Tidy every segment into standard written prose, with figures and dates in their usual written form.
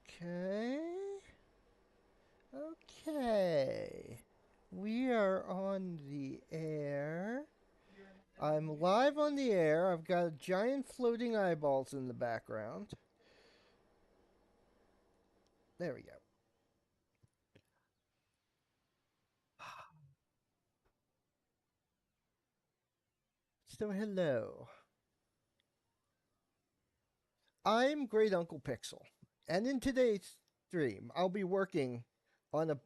Okay. Okay. We are on the air. I'm live on the air. I've got giant floating eyeballs in the background. There we go. So, hello. I'm Great Uncle Pixel. And in today's stream, I'll be working on a.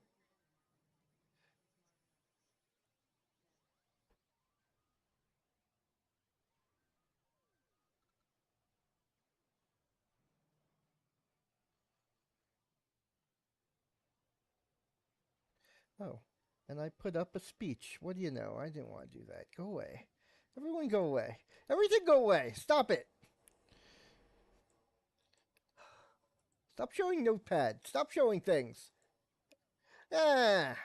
Oh, and I put up a speech. What do you know? I didn't want to do that. Go away. Everyone go away. Everything go away. Stop it. Stop showing Notepad. Stop showing things. Ah,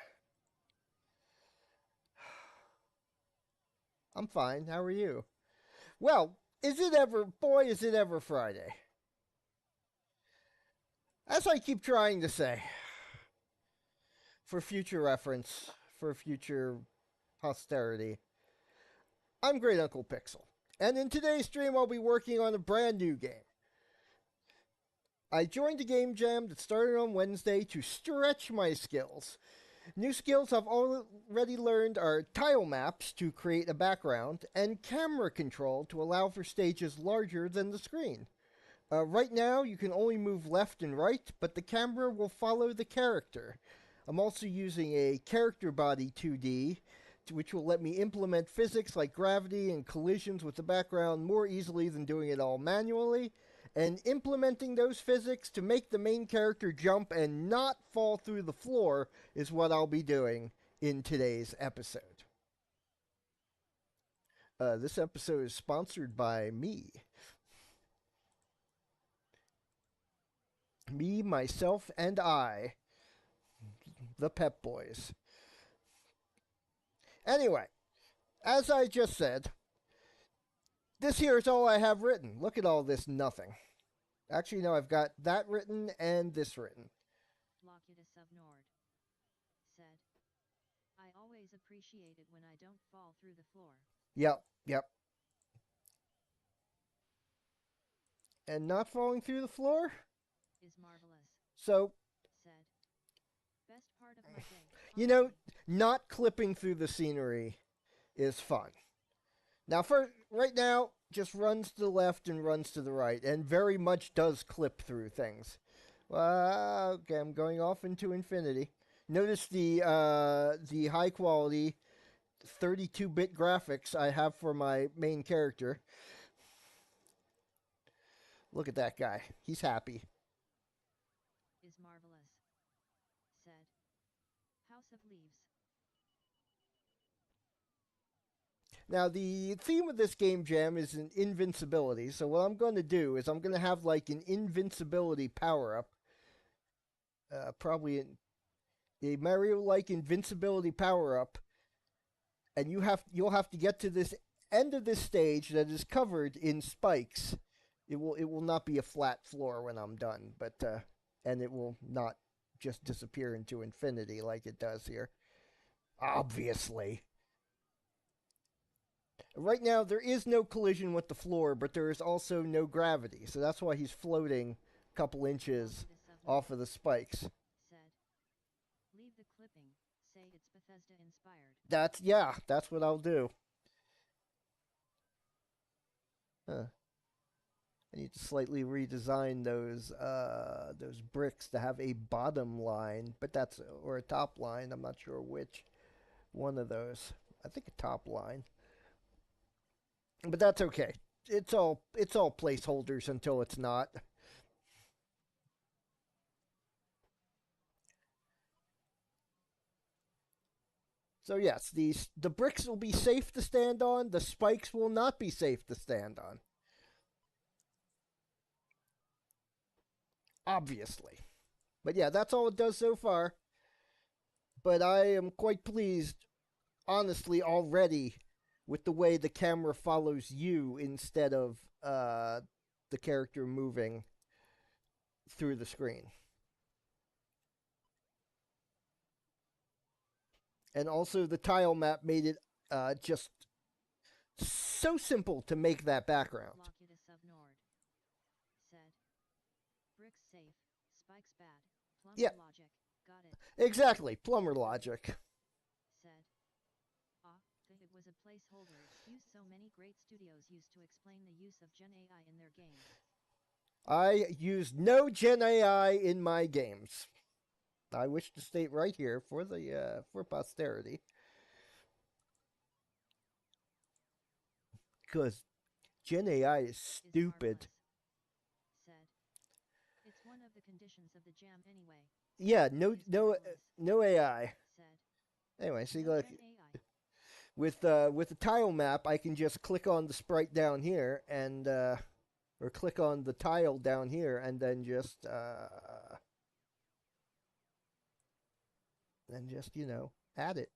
I'm fine. How are you? Well, boy, is it ever Friday. As I keep trying to say, for future reference, for future posterity, I'm Great Uncle Pixel. And in today's stream, I'll be working on a brand new game. I joined a game jam that started on Wednesday to stretch my skills. New skills I've already learned are tile maps to create a background and camera control to allow for stages larger than the screen. Right now, you can only move left and right, but the camera will follow the character. I'm also using a character body 2D, which will let me implement physics like gravity and collisions with the background more easily than doing it all manually. And implementing those physics to make the main character jump and not fall through the floor is what I'll be doing in today's episode. This episode is sponsored by me. Me, myself, and I, the Pep Boys. Anyway, as I just said, this here is all I have written. Look at all this nothing. Actually, no, I've got that written and this written. Locutus of Nord said, I always appreciate it when I don't fall through the floor. Yep, yep. And not falling through the floor? Is marvelous. So, Said, best part of my day. you know, not clipping through the scenery is fun. Now, for right now, just runs to the left and runs to the right, and very much does clip through things. Okay, I'm going off into infinity. Notice the high quality 32-bit graphics I have for my main character. Look at that guy. He's happy. Is marvelous. Said, House of Leaves. Now, the theme of this game jam is an invincibility. So, what I'm going to do is I'm going to have like an invincibility power up. Probably a Mario like invincibility power up. And you'll have to get to this end of this stage that is covered in spikes. It will not be a flat floor when I'm done, but and it will not just disappear into infinity like it does here. Obviously. Right now, there is no collision with the floor, but there is also no gravity. So that's why he's floating a couple inches off of the spikes. Said, leave the clipping, say it's Bethesda inspired. That's what I'll do. Huh. I need to slightly redesign those bricks to have a bottom line, but that's or a top line. I'm not sure which one of those. I think a top line. But that's okay. It's all placeholders until it's not. So yes, the bricks will be safe to stand on. The spikes will not be safe to stand on. Obviously. But yeah, that's all it does so far. But I am quite pleased, honestly, already with the way the camera follows you instead of the character moving through the screen. And also, the tile map made it just so simple to make that background. Locutus of Nord said, bricks safe, spikes bad, plumber Yeah. logic, got it, Exactly, plumber logic. said. It was a placeholder excuse so many great studios used to explain the use of Gen AI in their games. I use no Gen AI in my games. I wish to state right here for posterity, because Gen AI is stupid. Said. It's one of the conditions of the jam anyway. Yeah, no AI. Said. Anyway, see, No look, Gen AI. with the tile map, I can just click on the sprite down here and or click on the tile down here and then just add it.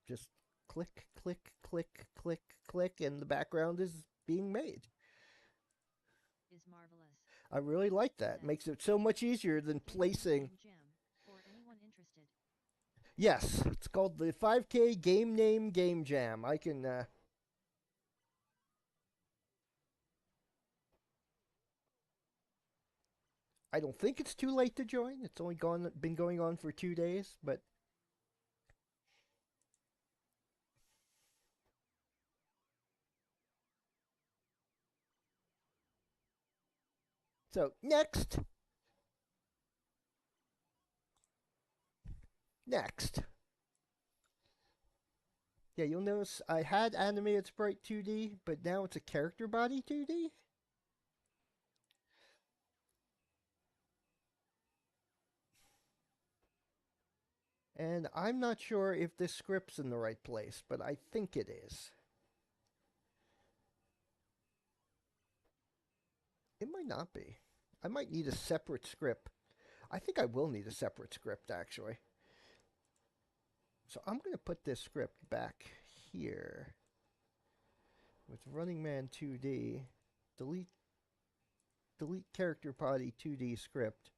Just click, click, click, click, click, and the background is being made. Is marvelous. I really like that. Makes it so much easier than placing. Jam for anyone interested. Yes, it's called the 5K Game Name Game Jam. I can. I don't think it's too late to join. It's only been going on for 2 days, but so next. Yeah, you'll notice I had animated sprite 2D, but now it's a character body 2D. And I'm not sure if this script's in the right place, but I think it is. It might not be. I might need a separate script. I think I will need a separate script, actually. So I'm going to put this script back here with Running Man 2D. Delete character body 2D script.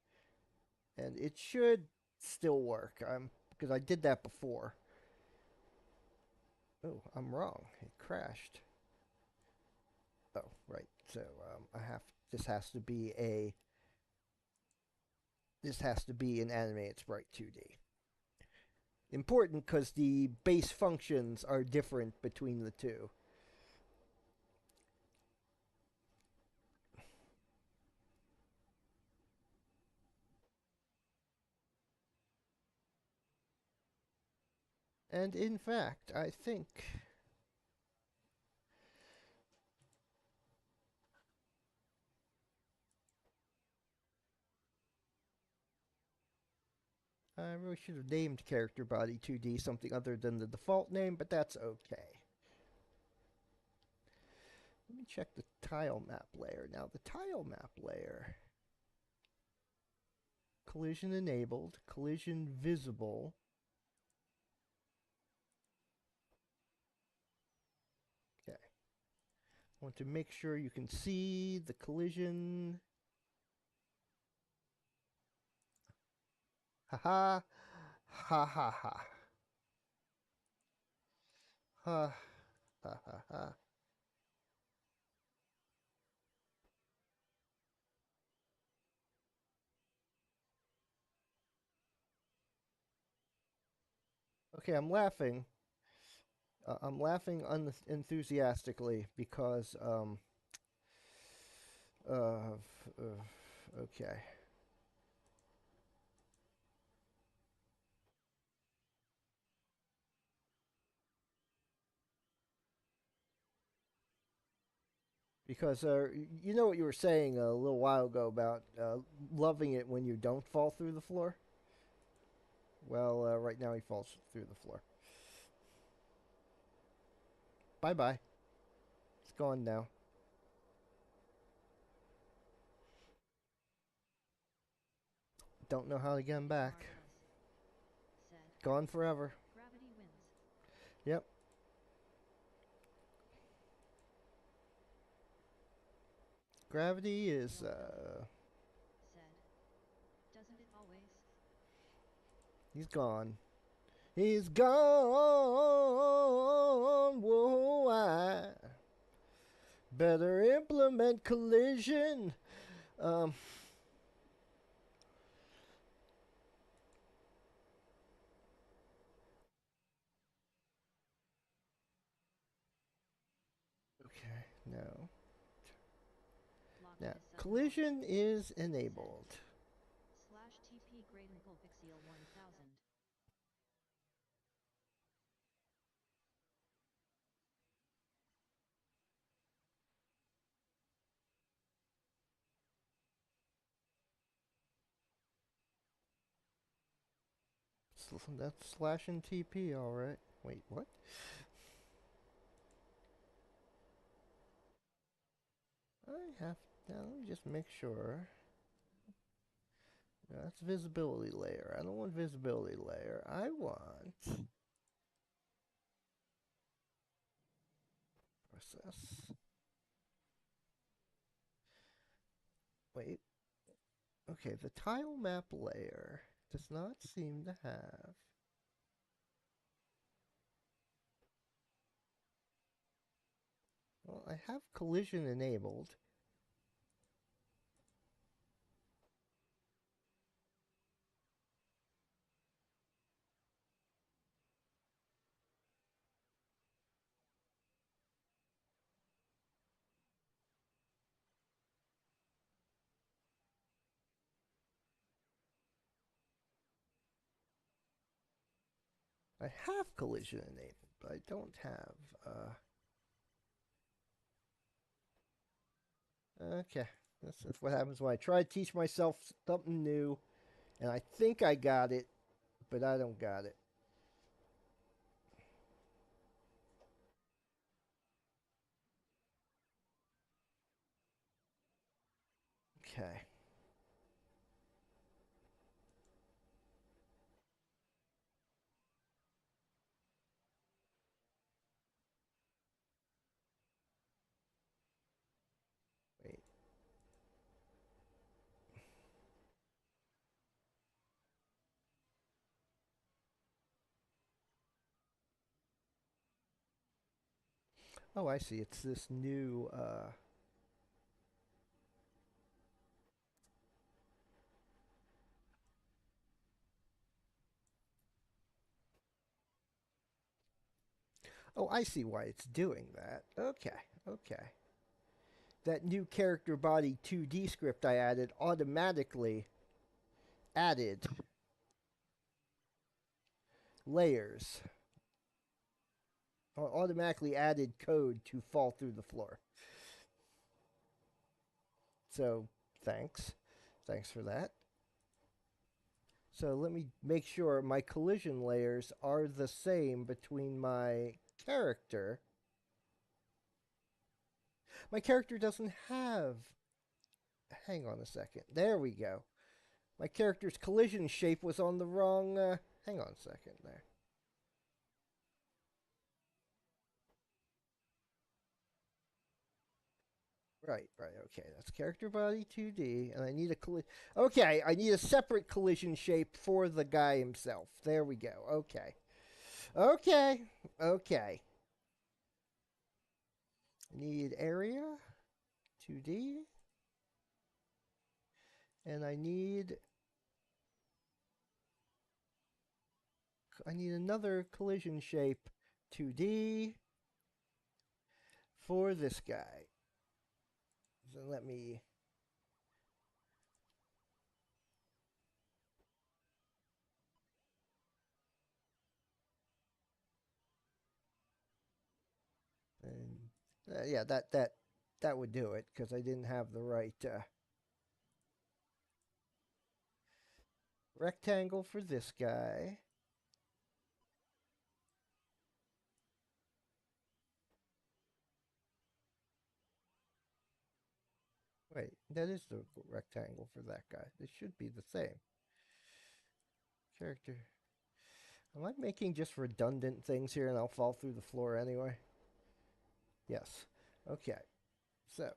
And it should still work. Because I did that before. Oh, I'm wrong. It crashed. Oh, right. So this has to be an animated sprite 2D. Important because the base functions are different between the two. And in fact, I think I really should have named character body 2D something other than the default name, but that's okay. Let me check the tile map layer. Now, the tile map layer, collision enabled, collision visible. Okay. I want to make sure you can see the collision. Haha. Ha ha ha. Ha ha ha ha. Okay, I'm laughing. I'm laughing unenthusiastically because okay. Because you know what you were saying a little while ago about loving it when you don't fall through the floor. Well, right now he falls through the floor. Bye bye. It's gone now. Don't know how to get him back. Gone forever. Gravity wins. Yep. Gravity is said. Doesn't it always? He's gone. He's gone. Whoa, I better implement collision. Um, okay, no. Lock Now, this sudden halt. collision is enabled. Slash TP Great Uncle Pixel 1000. That's slash and TP, alright. Wait, what? I have. Now, let me just make sure. No, that's visibility layer. I don't want visibility layer. I want process. Wait. Okay, the tile map layer does not seem to have. Well, I have collision enabled. I have collision enabled, but I don't have. Okay, that's what happens when I try to teach myself something new, and I think I got it, but I don't got it. Okay. Wait. Oh, I see. It's this new. Oh, I see why it's doing that. Okay, okay. That new character body 2D script I added automatically added layers. Automatically added code to fall through the floor. So, thanks. Thanks for that. So let me make sure my collision layers are the same between my character. My character doesn't have. Hang on a second. There we go. My character's collision shape was on the wrong. Hang on a second there. Right, right, okay. That's character body 2D, and I need a collision. Okay, I need a separate collision shape for the guy himself. There we go. Okay. Okay, okay. I need area 2D, and I need another collision shape 2D for this guy. So let me. And yeah, that would do it because I didn't have the right rectangle for this guy. Wait, that is the rectangle for that guy. They should be the same. Character. Am I making just redundant things here and I'll fall through the floor anyway? Yes. Okay. So,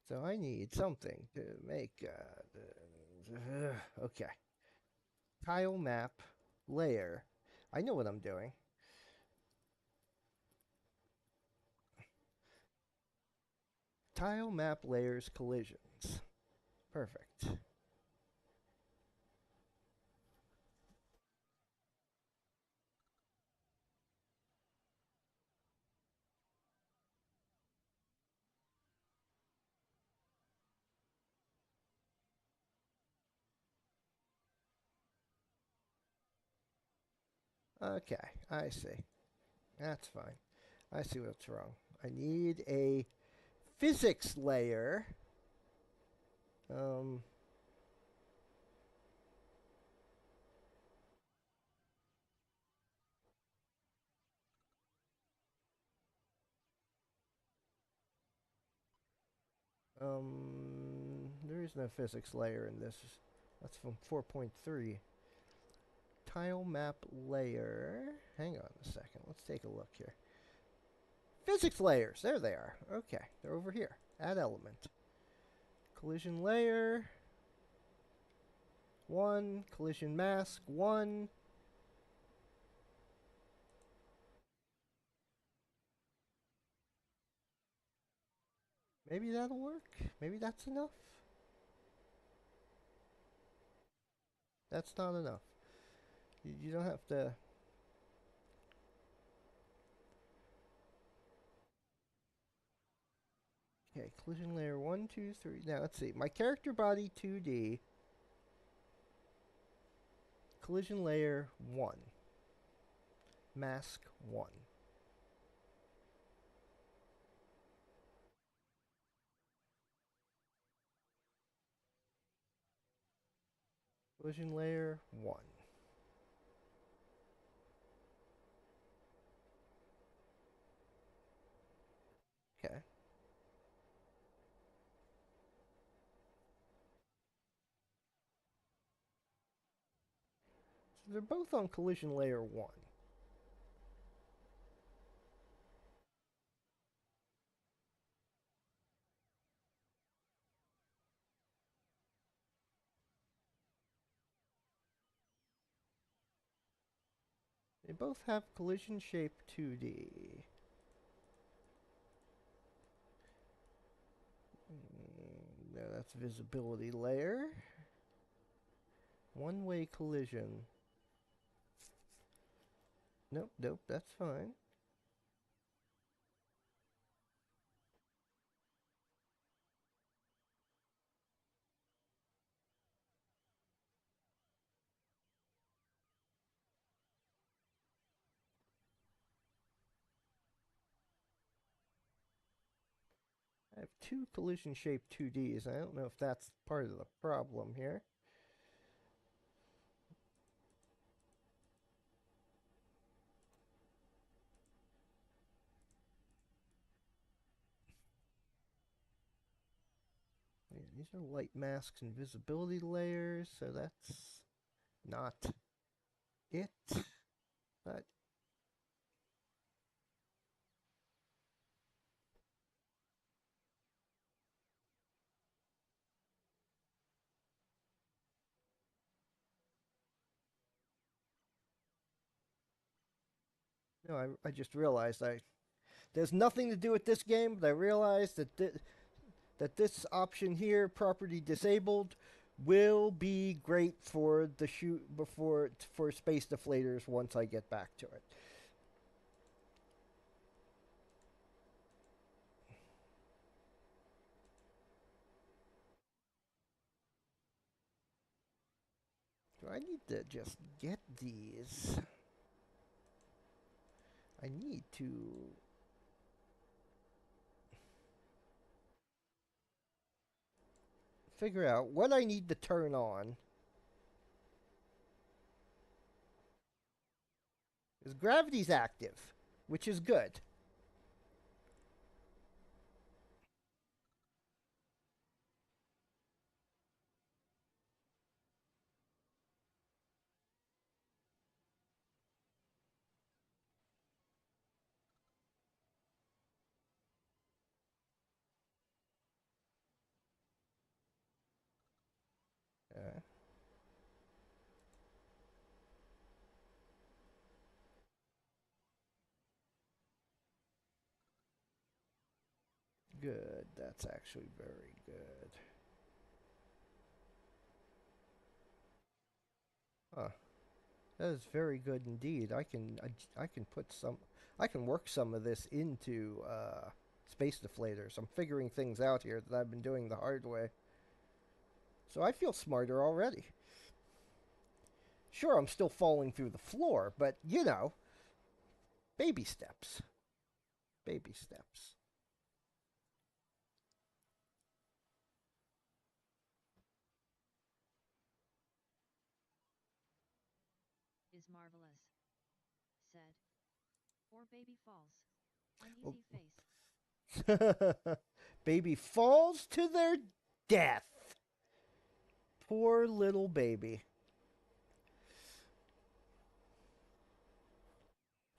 So I need something to make, okay. Tile map layer. I know what I'm doing. Tile map layers collisions. Perfect. Okay, I see. That's fine. I see what's wrong. I need a physics layer. Um, there is no physics layer in this. That's from 4.3. Tile map layer. Hang on a second. Let's take a look here. Physics layers. There they are. Okay, they're over here. Add element. Collision layer. 1. Collision mask. 1. Maybe that'll work. Maybe that's enough. That's not enough. You don't have to. Okay, collision layer 1, 2, 3. Now let's see. My character body 2D. Collision layer 1. Mask 1. Collision layer 1. Okay. So they're both on collision layer 1. They both have collision shape 2D. No, that's visibility layer. One-way collision. Nope, nope, that's fine. I have two collision shape 2Ds. I don't know if that's part of the problem here. Yeah, these are light masks and visibility layers, so that's not it. But no, I just realized there's nothing to do with this game, but I realized that this option here, property disabled, will be great for the shoot before for space deflators once I get back to it. Do I need to just get these? I need to figure out what I need to turn on. Because gravity's active, which is good. good. That's actually very good. Huh. That is very good indeed. I can put some I can work some of this into space deflators. I'm figuring things out here that I've been doing the hard way. So I feel smarter already. Sure, I'm still falling through the floor, but you know, baby steps. Baby steps. Is marvelous. Said. Or baby falls. Oh. Uneasy face. Baby falls to their death. Poor little baby.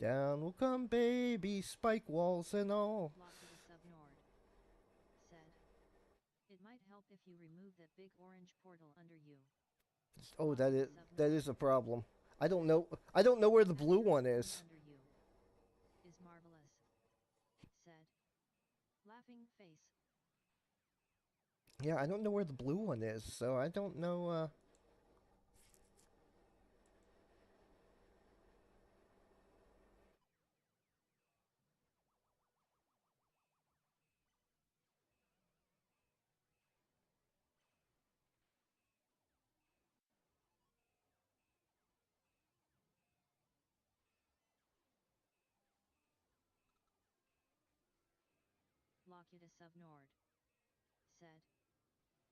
Down will come baby, spike walls and all. Lockheed Subnord. Said. It might help if you remove that big orange portal under you. Oh, Lockheed that Subnord. is a problem. I don't know where the That blue sure one thing is. under you. Is marvelous. Said. Laughing face. Yeah, I don't know where the blue one is, so I don't know Lockheed Subnord. Said.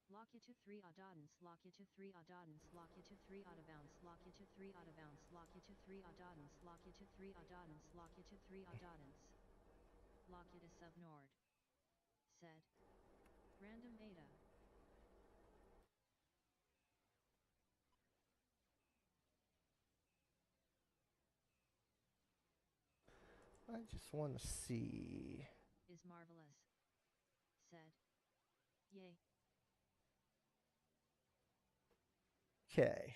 Lock you to 3 oddance, lock you to 3 oddance, lock you to 3 out of bounds, lock you to 3 out of bounds, lock you to 3 oddance, lock you to 3 oddance, lock you to 3 oddance. Lock you to Subnord. Said. Random Ada. I just want to see. Is marvelous. Said. Yay. Okay.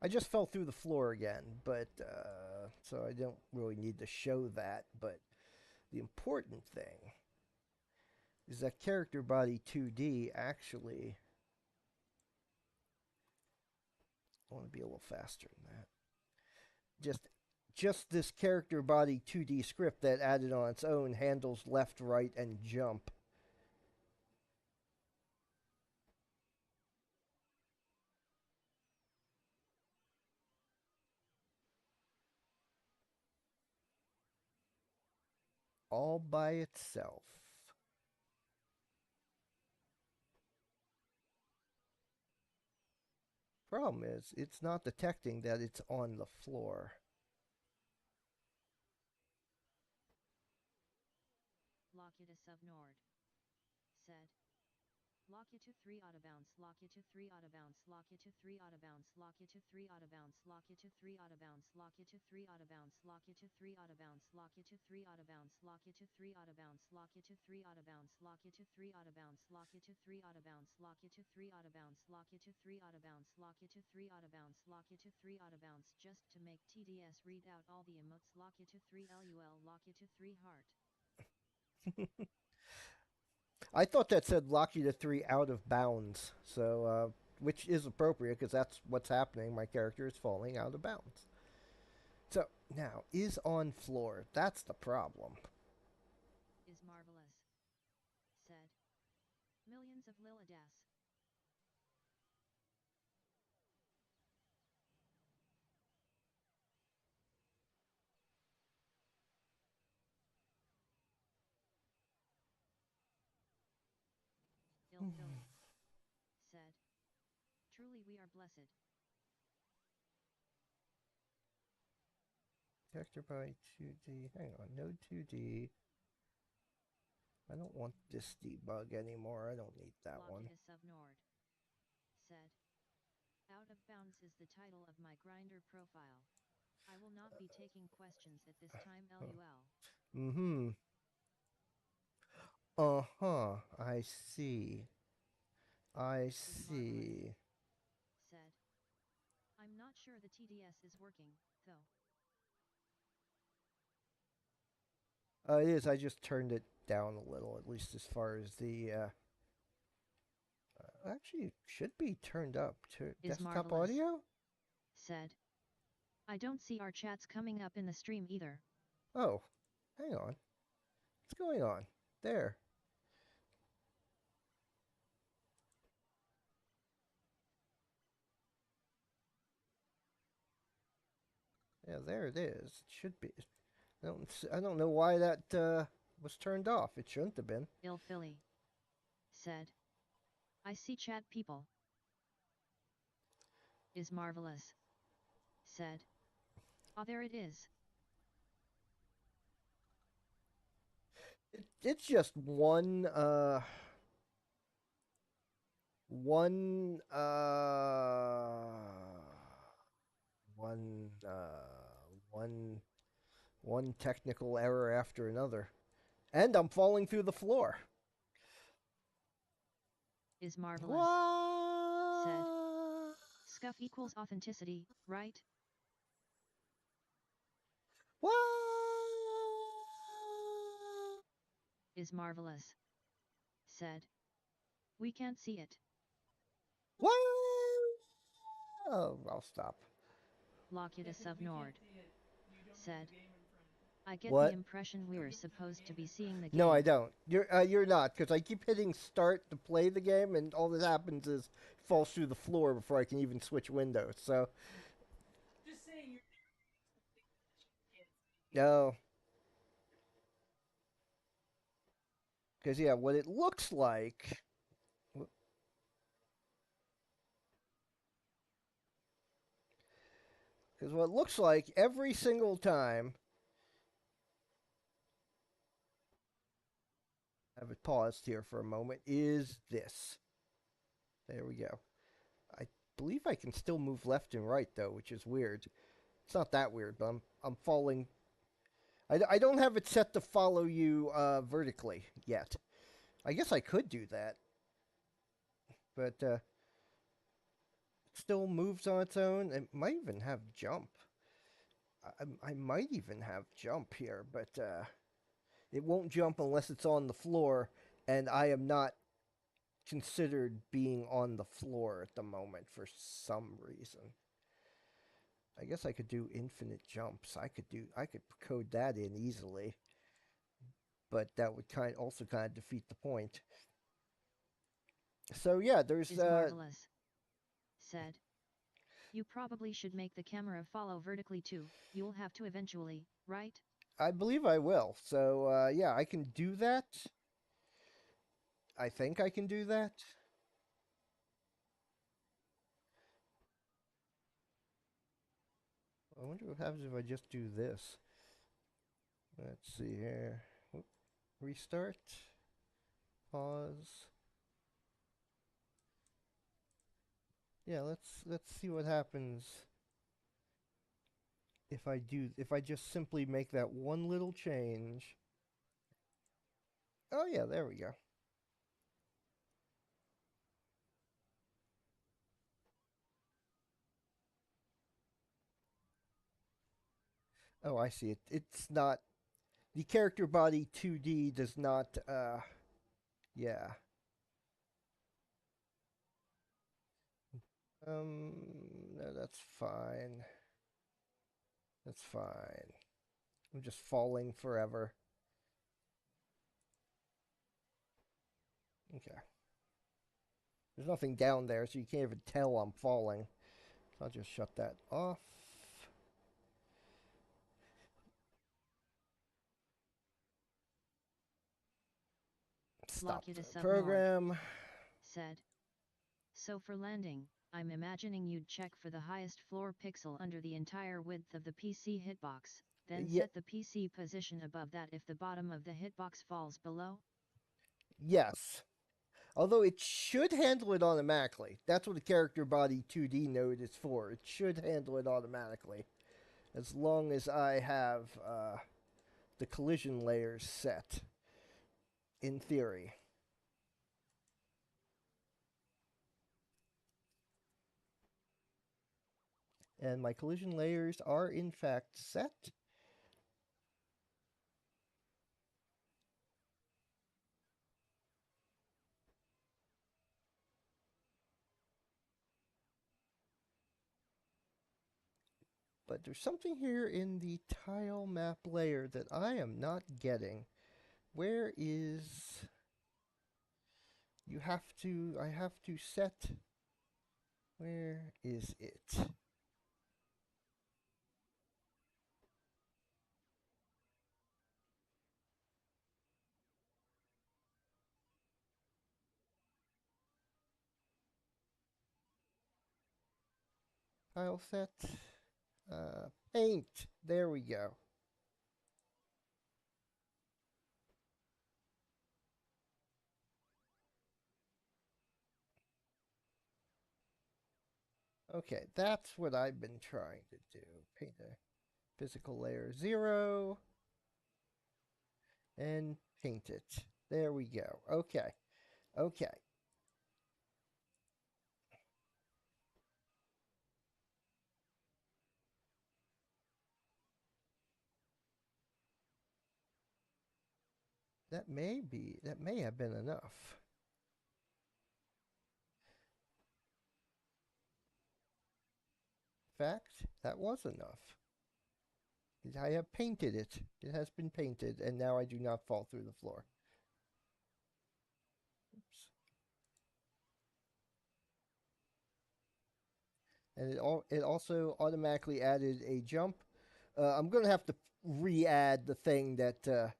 I just fell through the floor again, but so I don't really need to show that, but the important thing is that character body 2D actually I want to be a little faster than that. Just just this character body 2D script that added on its own handles left, right, and jump. All by itself. Problem is, it's not detecting that it's on the floor. Lock you to Subnord. Said. Lock you to 3 out of bounds, lock you to 3 out of bounds, lock you to 3 out of bounds, lock you to 3 out of bounds, lock you to 3 out of bounds, lock you to 3 out of bounds, lock you to 3 out of bounds, lock you to 3 out of bounds, lock you to 3 out of bounds, lock you to 3 out of bounds, lock you to 3 out of bounds, lock you to 3 out of bounds, lock you to 3 out of bounds, lock you to 3 out of bounds, lock you to 3 out of bounds, lock you to 3 out of bounds, just to make TDS read out all the emotes, lock you to 3 LUL, lock you to 3 heart. I thought that said lock you to 3 out of bounds, so which is appropriate because that's what's happening. My character is falling out of bounds. So now is on floor. That's the problem. Is marvelous. Said. Millions of Lilidas. Ill Philly. Said. Truly we are blessed. Character by 2D. Hang on, no 2D. I don't want this debug anymore. I don't need that one. Lockheed Subnord. Said. Out of bounds is the title of my grinder profile. I will not be taking questions at this time LUL. Mm-hmm. Uh-huh. I see. I Is marvelous. see. Said. I'm not sure the TDS is working, though. It is. I just turned it down a little, at least as far as the. Actually, it should be turned up to Is desktop marvelous. audio. Said. I don't see our chats coming up in the stream either. Oh, hang on. What's going on? There. Yeah, there it is. It should be. I don't know why that was turned off. It shouldn't have been. Il Philly. Said. I see chat people. Is marvelous. Said. Ah, there it is. It's just one one one one technical error after another. And I'm falling through the floor. Is marvelous. What? Said. Scuff equals authenticity, right? What? Is marvelous. Said. We can't see it. What? Oh, I'll stop. Locutus of Nord. Said. I get What? the impression we're supposed to be seeing the game. No, I don't. You're not, because I keep hitting start to play the game, and all that happens is it falls through the floor before I can even switch windows. So. Just saying you're No. Because, yeah, what it looks like. Because what it looks like every single time. Have it paused here for a moment. Is this. There we go. I believe I can still move left and right, though, which is weird. It's not that weird, but I'm falling. I don't have it set to follow you vertically yet. I guess I could do that. But it still moves on its own. It might even have jump. I might even have jump here, but it won't jump unless it's on the floor, and I am not considered being on the floor at the moment for some reason. I guess I could do infinite jumps. I could code that in easily, but that would also kind of defeat the point. So yeah, there's Is marvelous. Said. You probably should make the camera follow vertically too. You'll have to eventually, right? I believe I will. So yeah, I can do that. I think I can do that. I wonder what happens if I just do this. Let's see here. Oop. Restart. Pause. Yeah, let's see what happens if I just simply make that one little change. Oh yeah, there we go. Oh, I see it. It's not the character body 2D does not yeah. No, that's fine. That's fine. I'm just falling forever. Okay. There's nothing down there, so you can't even tell I'm falling. I'll just shut that off. Stop the program. Said. So for landing, I'm imagining you'd check for the highest floor pixel under the entire width of the PC hitbox, then set the PC position above that if the bottom of the hitbox falls below? Yes. Although it should handle it automatically. That's what the character body 2D node is for. It should handle it automatically. As long as I have the collision layers set. In theory. And my collision layers are in fact set. But there's something here in the tile map layer that I am not getting. Where is... I have to set... Where is it? Tile set. Paint. There we go. Okay, that's what I've been trying to do. Paint a physical layer 0 and paint it. There we go. Okay. Okay. That may have been enough. In fact, that was enough. I have painted it. It has been painted, and now I do not fall through the floor. Oops. And it also automatically added a jump. I'm going to have to re-add the thing that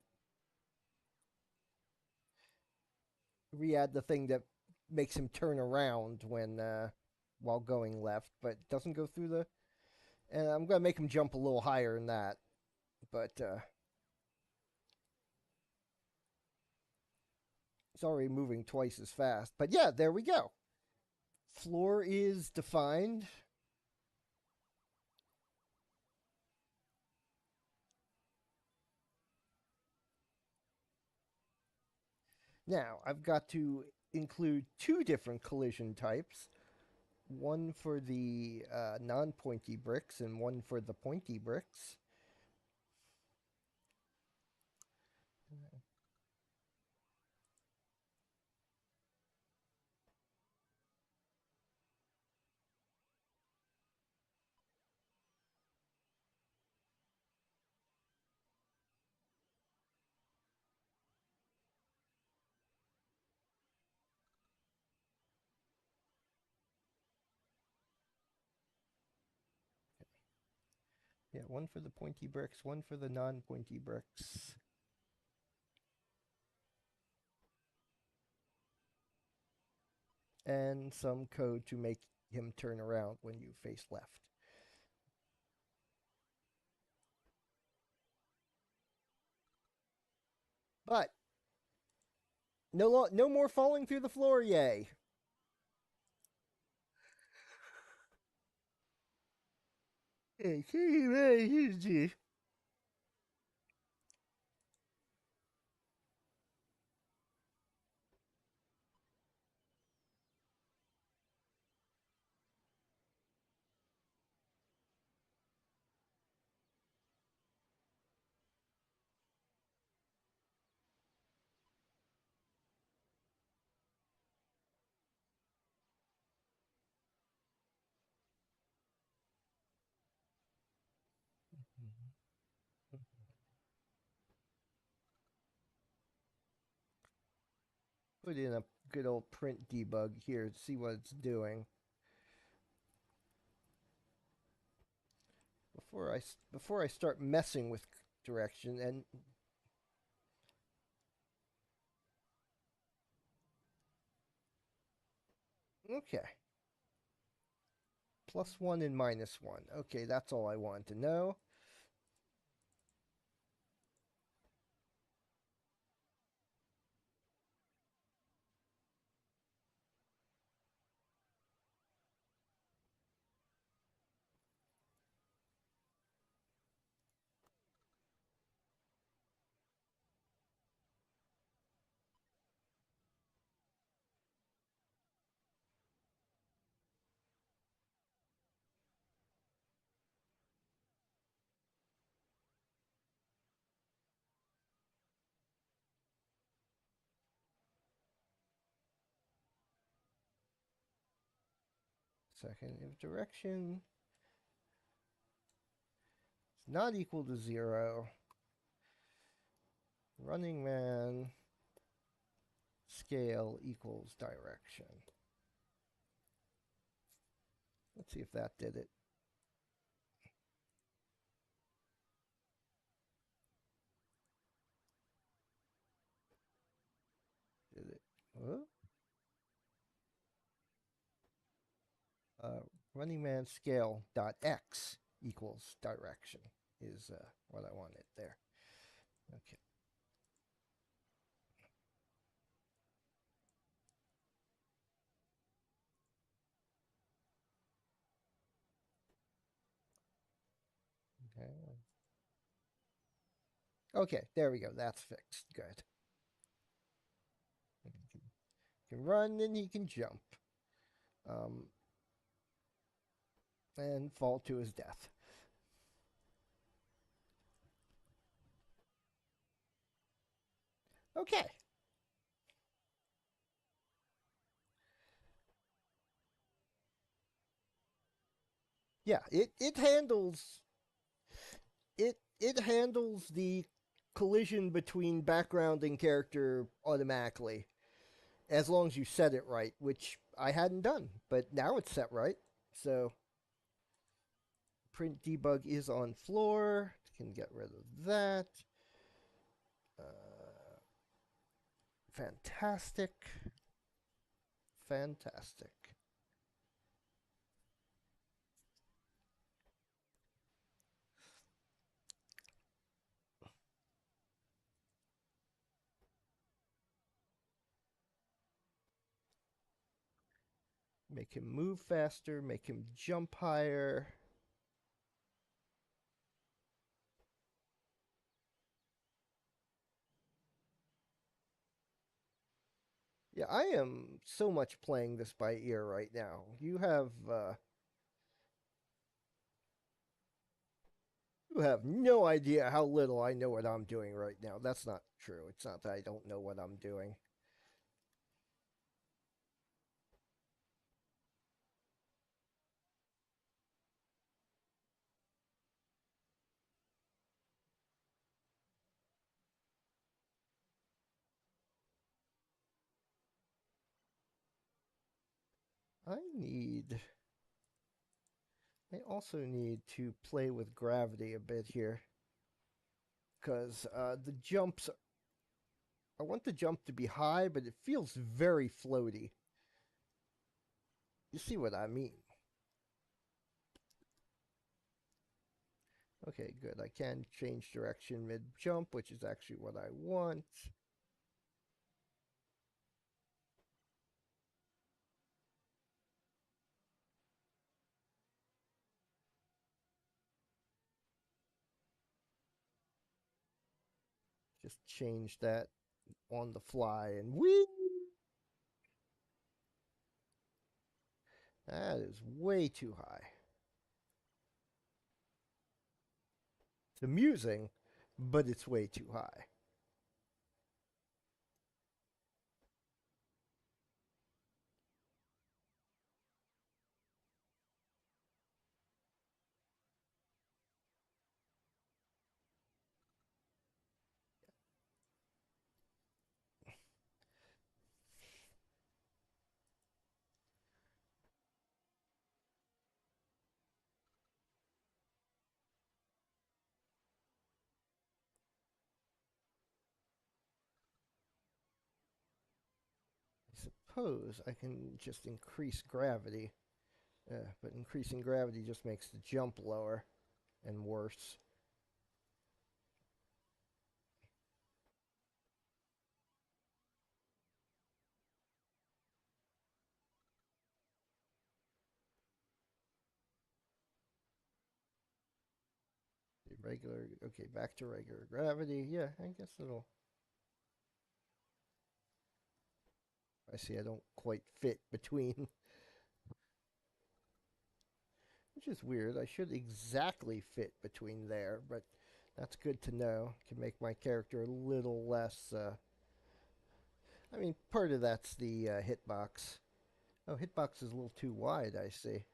makes him turn around when while going left, but doesn't go through the. And I'm going to make him jump a little higher than that, but it's already moving twice as fast. But yeah, there we go. Floor is defined. Now, I've got to include two different collision types. One for the non-pointy bricks and one for the pointy bricks. Yeah, one for the pointy bricks, one for the non-pointy bricks. And some code to make him turn around when you face left. But no more falling through the floor, yay. Put in a good old print debug here to see what it's doing. Before I start messing with direction and okay. +1 and -1. Okay, that's all I wanted to know. Second of direction. not equal to 0. Running man scale equals direction. Let's see if that did it. Did it? Huh? Running man scale dot x equals direction is what I wanted there. Okay. Okay, there we go. That's fixed. Good. He can run and he can jump. And fall to his death. Okay. Yeah, it handles it handles the collision between background and character automatically as long as you set it right, which I hadn't done, but now it's set right. So print debug is on floor. Can get rid of that. Fantastic. Fantastic. Make him move faster, make him jump higher. Yeah, I am so much playing this by ear right now. You have no idea how little I know what I'm doing right now. That's not true. It's not that I don't know what I'm doing. I also need to play with gravity a bit here. Because the jumps, I want the jump to be high, but it feels very floaty. You see what I mean? Okay, good. I can change direction mid-jump, which is actually what I want. Just change that on the fly and whee! That is way too high. It's amusing, but it's way too high. I suppose I can just increase gravity, but increasing gravity just makes the jump lower and worse. Regular, okay, back to regular gravity. Yeah, I guess it'll. I see I don't quite fit between, which is weird. I should exactly fit between there, but that's good to know. Can make my character a little less. I mean, part of that's the hitbox. Oh, hitbox is a little too wide, I see.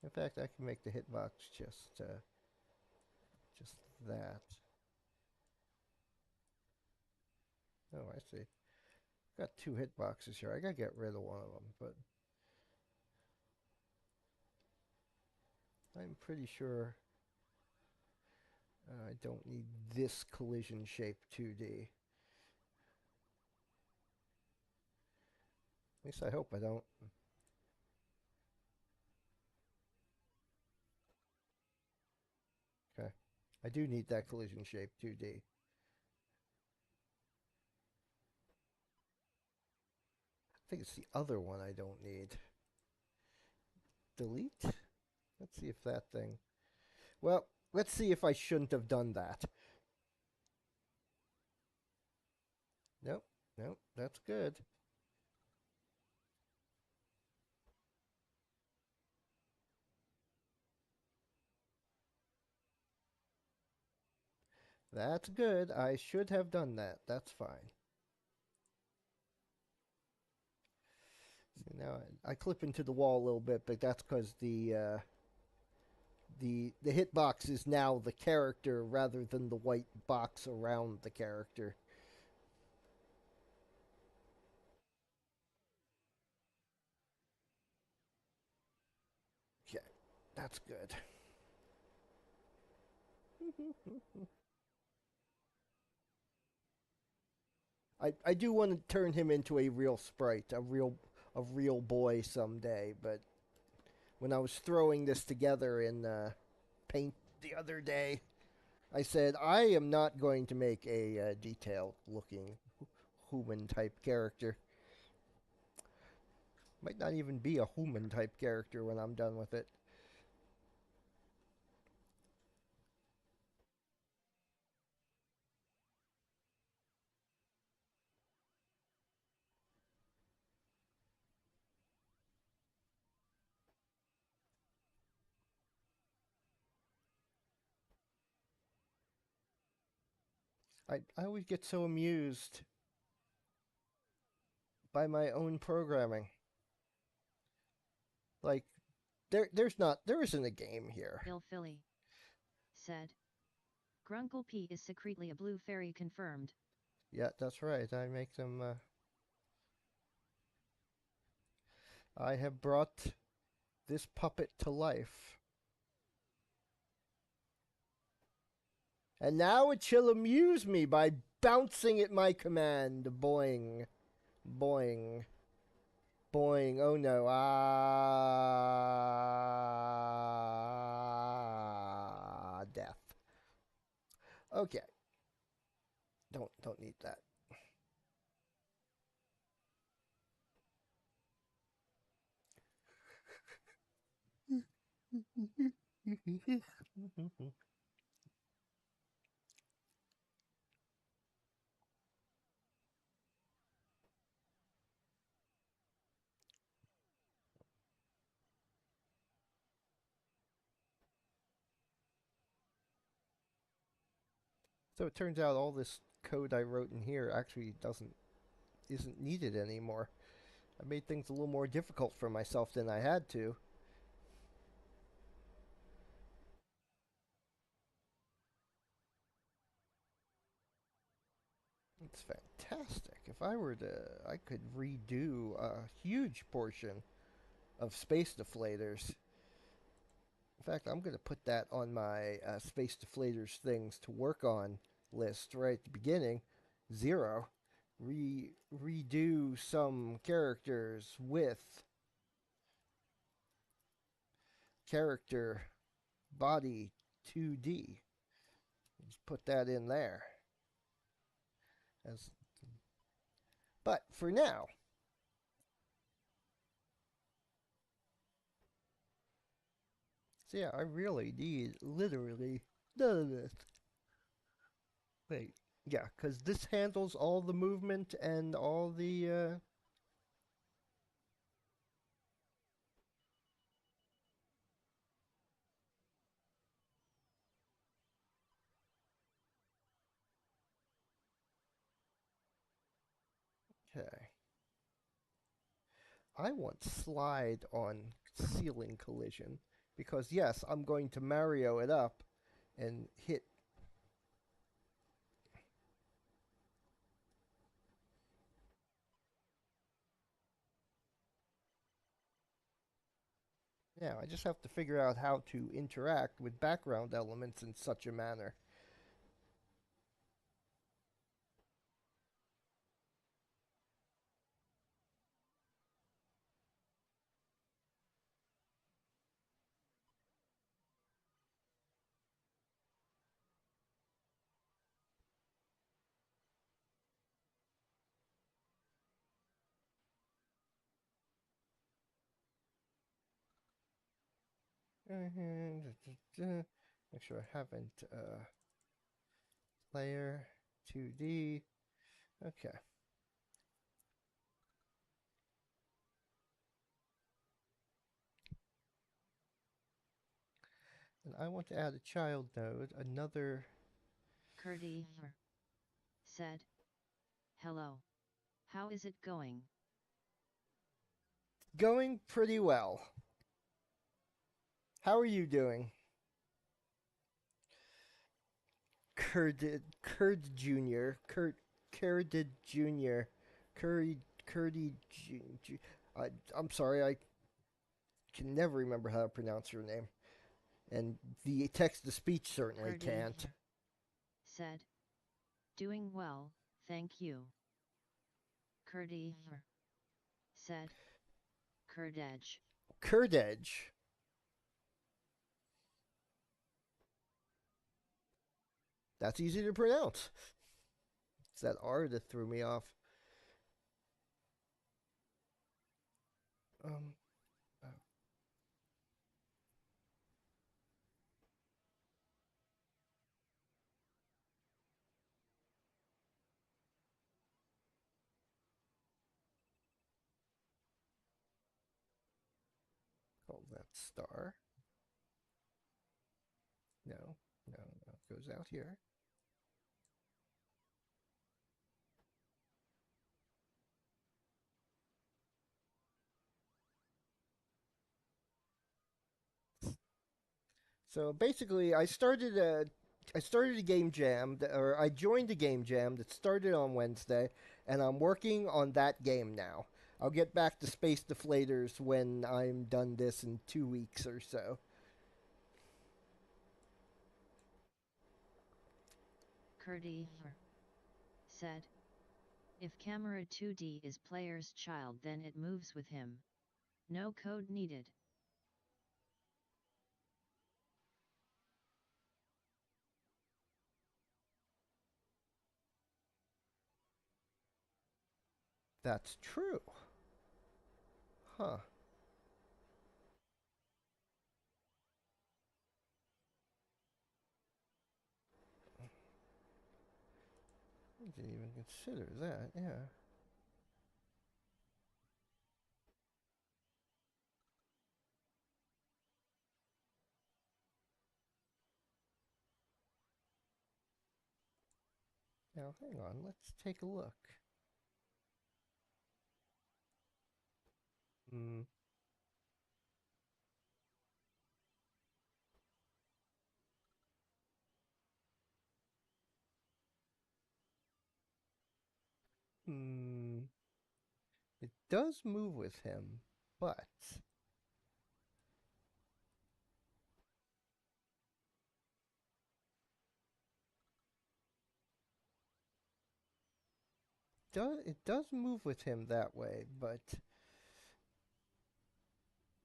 In fact, I can make the hitbox just that. Oh, I see. Got two hitboxes here. I gotta get rid of one of them, but I'm pretty sure I don't need this collision shape 2D. At least I hope I don't. Okay. I do need that collision shape 2D. I think it's the other one I don't need. Delete? Let's see if that thing... Well, let's see if I shouldn't have done that. Nope, nope, that's good. That's good. I should have done that. That's fine. See, now I clip into the wall a little bit, but that's because the hitbox is now the character rather than the white box around the character. Okay, that's good. I do want to turn him into a real sprite, a real boy someday. But when I was throwing this together in Paint the other day, I said I am not going to make a detailed looking human type character. Might not even be a human type character when I'm done with it. I always get so amused by my own programming. Like there isn't a game here. Bill Philly said. Grunkle P is secretly a blue fairy confirmed. Yeah, that's right. I make them. I have brought this puppet to life. And now it shall amuse me by bouncing at my command. Boing. Boing. Boing. Oh no. Ah. Death. Okay. Don't need that. So it turns out all this code I wrote in here actually isn't needed anymore. I made things a little more difficult for myself than I had to. It's fantastic. If I were to, I could redo a huge portion of Space Deflators. In fact, I'm going to put that on my Space Deflators things to work on list right at the beginning. 0. Redo some characters with character body 2D. Just put that in there. As, but for now, so yeah, I really need literally none of this. Wait, yeah, because this handles all the movement and all the. Okay. I want slide on ceiling collision Because yes, I'm going to Mario it up and hit. Yeah, I just have to figure out how to interact with background elements in such a manner. Make sure I haven't layer 2D. Okay. And I want to add a child node, another. Kurdi said, hello. How is it going? Going pretty well. How are you doing? Kurd Jr. Kurdid Jr. Kurdy Jr. I'm sorry, I can never remember how to pronounce your name. And the text to speech certainly Kurdi can't. said, doing well, thank you. Kurdi said, Kurdedge. Kurdedge. That's easy to pronounce. It's that R that threw me off. Um, call that star. No, no, no. It goes out here. So basically, I started a game jam, or I joined a game jam that started on Wednesday, and I'm working on that game now. I'll get back to Space Deflators when I'm done this in 2 weeks or so. Kurdi said, if camera 2D is player's child, then it moves with him. No code needed. That's true. Huh. I didn't even consider that, yeah. Now, hang on, let's take a look. Hmm. Hmm. It does move with him, but it does move with him that way, but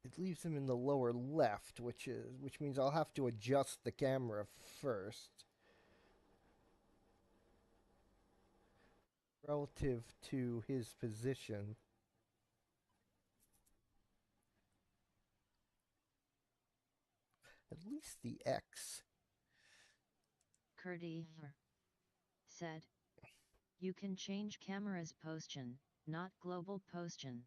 it leaves him in the lower left, which means I'll have to adjust the camera first relative to his position. At least the X. Kurdi said, you can change camera's position, not global position.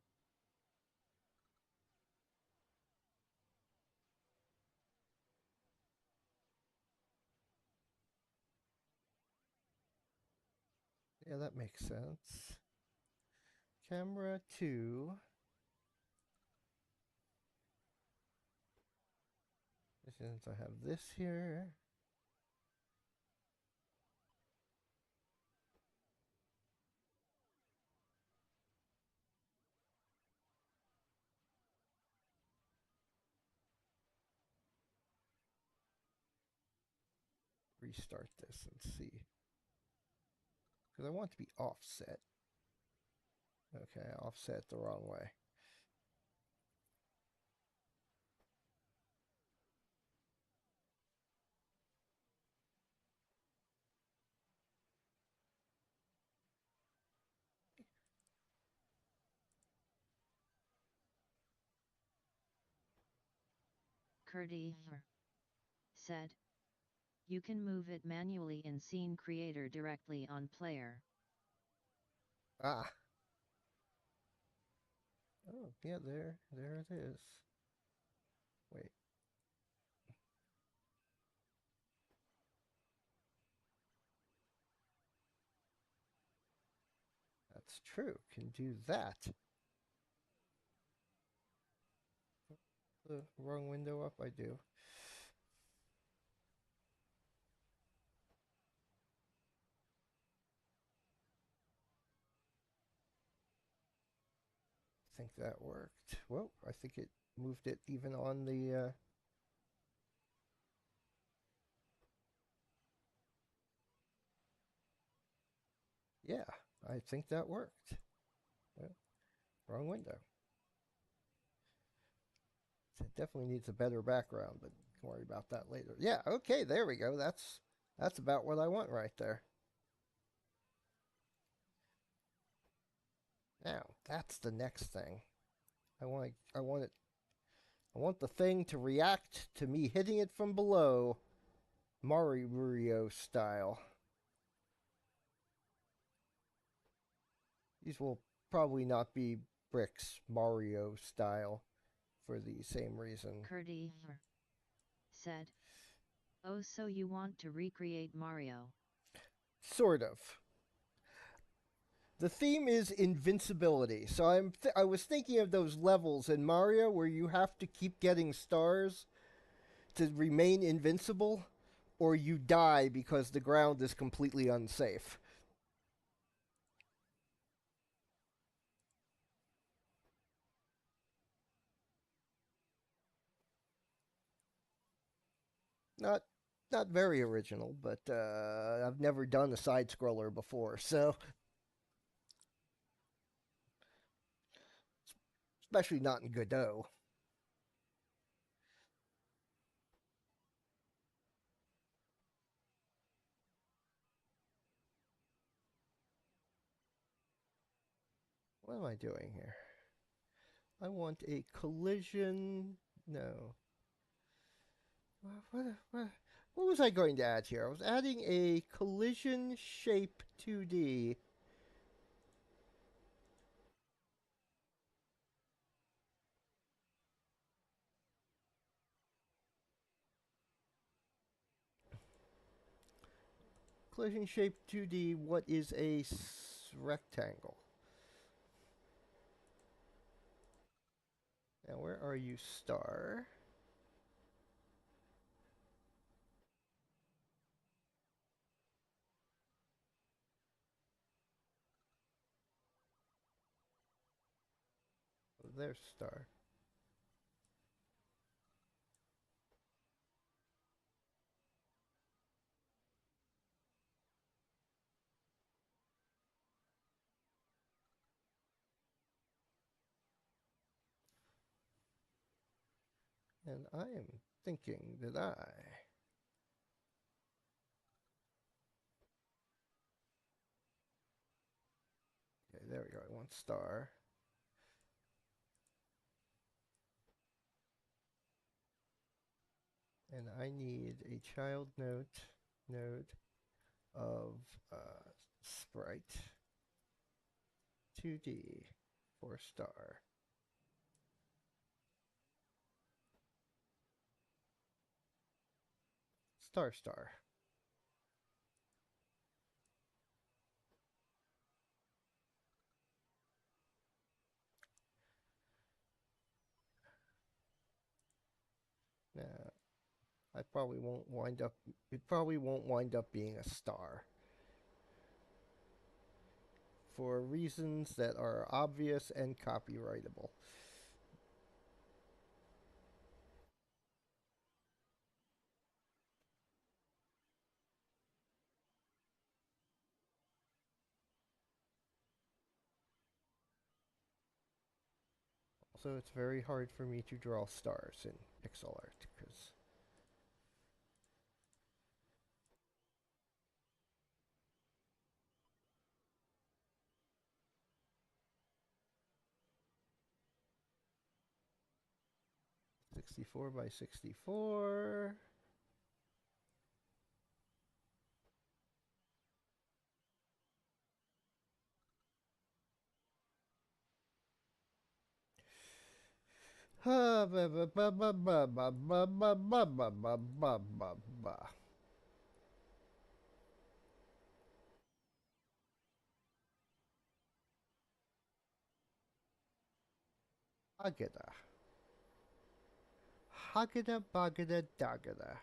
Yeah, that makes sense. Camera 2. Since I have this here. Restart this and see. Because I want to be offset. Okay, offset the wrong way. Kurdi said. You can move it manually in Scene Creator directly on Player. Ah. Oh, yeah, there it is. Wait. That's true. Can do that. The wrong window up, I do. I think that worked. Well, I think it moved it even on the yeah, I think that worked. Well, wrong window. It definitely needs a better background, but don't worry about that later. Yeah, okay, there we go. That's about what I want right there. Now, that's the next thing. I want the thing to react to me hitting it from below, Mario style. These will probably not be bricks Mario style for the same reason. Kurdi said. Oh, so you want to recreate Mario? Sort of. The theme is invincibility. So I was thinking of those levels in Mario where you have to keep getting stars to remain invincible, or you die because the ground is completely unsafe. Not not very original, but I've never done a side scroller before, so especially not in Godot. What am I doing here? I want a collision. No. What was I going to add here? I was adding a collision shape 2D. Collision shape 2D, what is a rectangle? Now, where are you, star? Oh, there's star. And I am thinking that Okay, there we go. I want star. And I need a child node of sprite 2D for star. Star. Now, probably won't wind up. It probably won't wind up being a star. For reasons that are obvious and copyrightable. So it's very hard for me to draw stars in pixel art because 64 by 64. Ha ba ba ba ba ba ba ba ba ba ba ba ba ba ba. Agada. Hagada bagada dagada.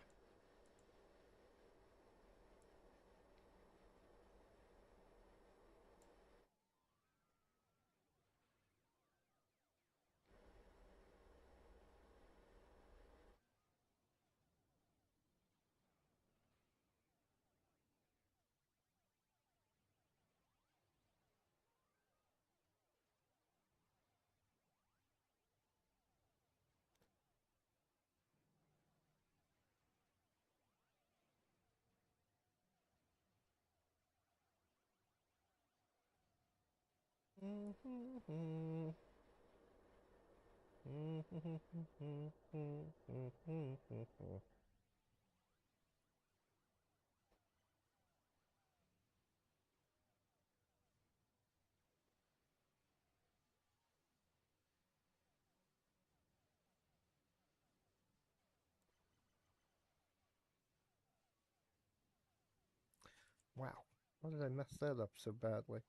Wow. How did I mess that up so badly?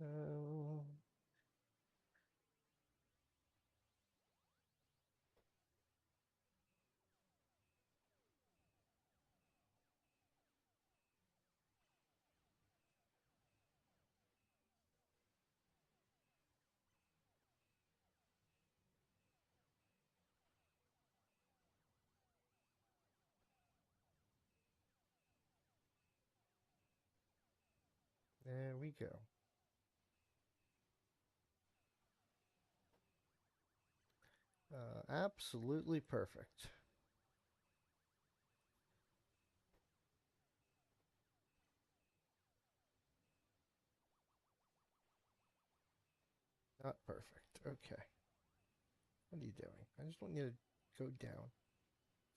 Uh, there we go. Absolutely perfect. Not perfect. Okay. What are you doing? I just want you to go down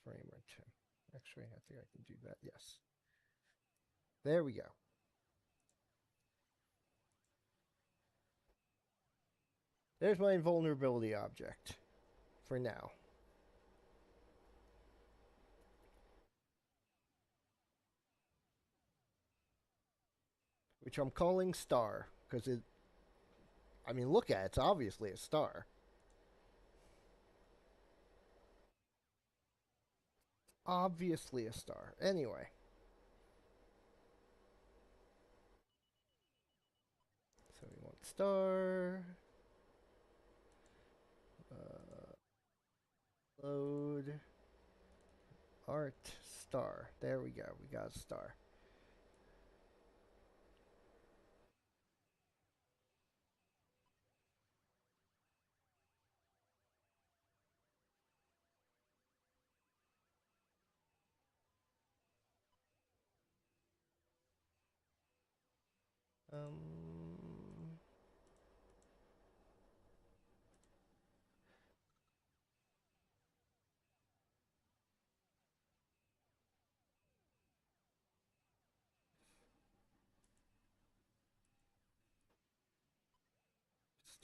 frame or two. Actually, I think I can do that. Yes. There we go. There's my invulnerability object for now. Which I'm calling star because it, I mean, look at it. It's obviously a star. Obviously a star. Anyway. So we want star. Load. Art. Star. There we go. We got a star. Um,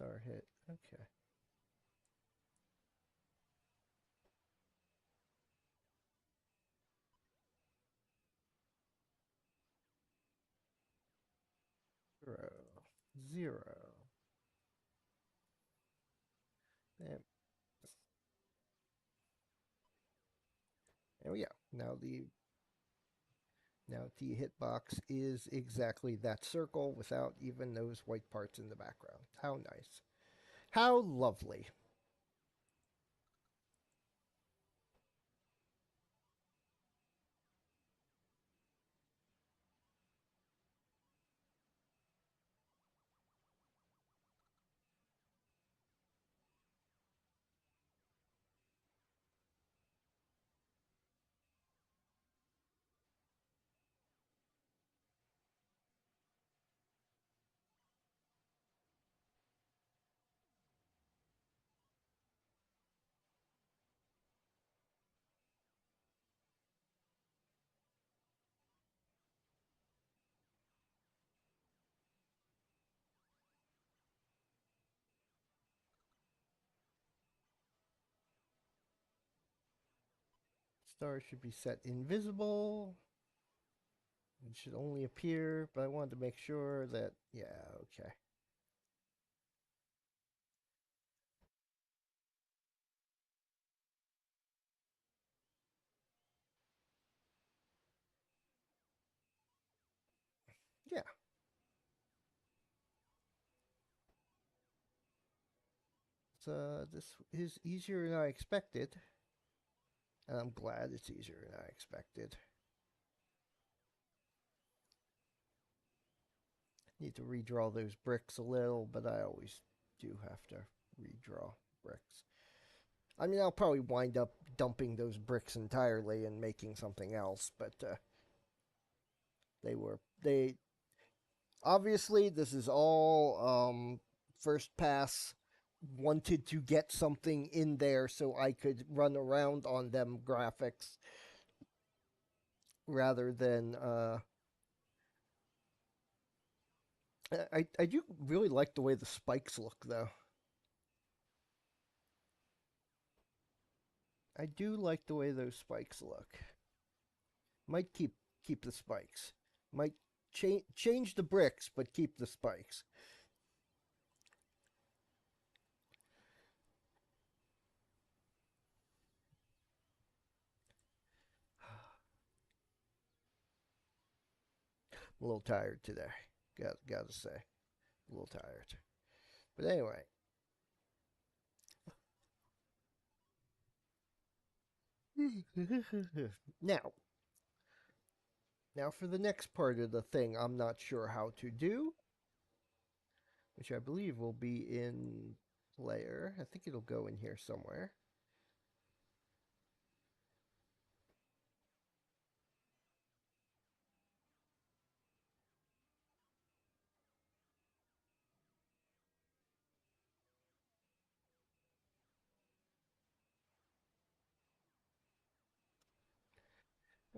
Star hit. Okay. Zero. Zero. There we go. Now the hitbox is exactly that circle without even those white parts in the background. How nice. How lovely. Star should be set invisible. It should only appear, but I wanted to make sure that, yeah, okay. Yeah. This is easier than I expected. And I'm glad it's easier than I expected. Need to redraw those bricks a little, but I always do have to redraw bricks. I mean, I'll probably wind up dumping those bricks entirely and making something else, but they obviously this is all first pass. Wanted to get something in there so I could run around on them graphics rather than I do really like the way the spikes look though. I do like the way those spikes look. Might keep the spikes. Might change the bricks, but keep the spikes. I'm a little tired today. Gotta say, a little tired. But anyway, now for the next part of the thing, I'm not sure how to do, which I believe will be in player. I think it'll go in here somewhere.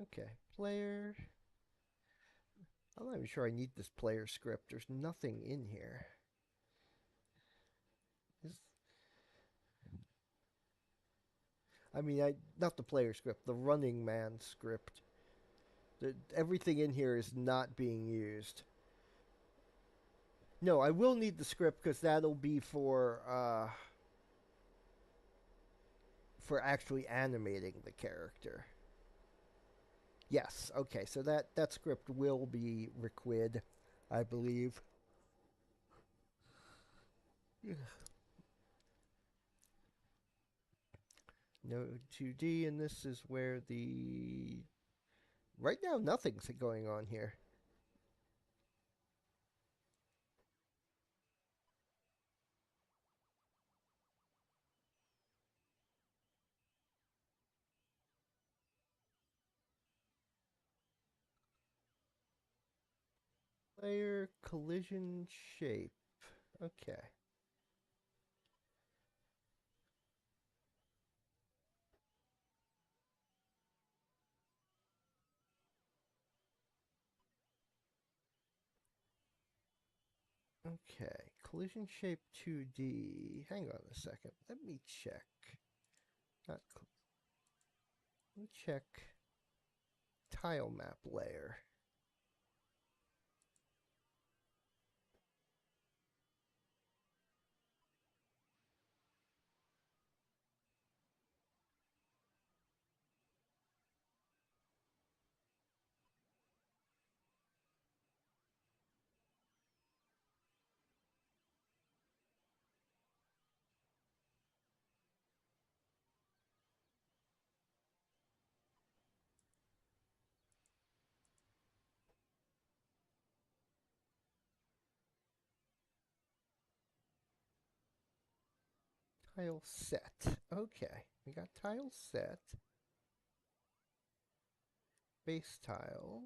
Okay, player. I'm not even sure I need this player script. There's nothing in here. Is, I mean, not the player script, the running man script. Everything in here is not being used. No, I will need the script because that'll be for actually animating the character. Yes, okay, so that script will be requid, I believe. No 2D, and this is where the right now nothing's going on here. Player collision shape. Okay. Okay. Collision shape 2D. Hang on a second. Let me check. Not. Let me check tile map layer. Tile set. Okay, we got tile set. Base tiles.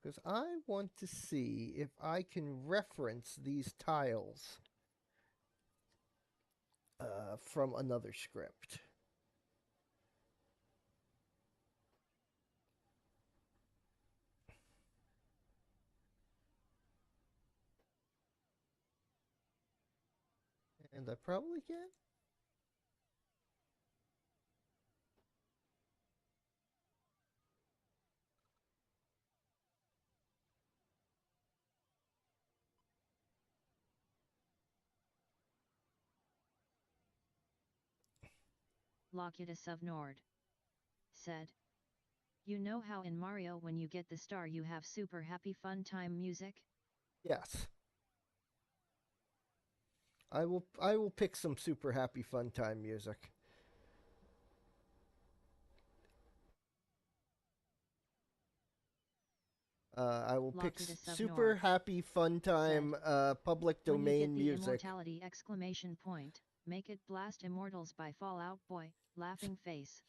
Because I want to see if I can reference these tiles from another script. And I probably can. Locutus of Nord said. You know how in Mario when you get the star you have super happy fun time music? Yes. I will pick some super happy fun time music. I will pick Locutus of super Nord happy fun time public when you get domain the music. immortality exclamation point, make it blast Immortals by Fall Out Boy, laughing face.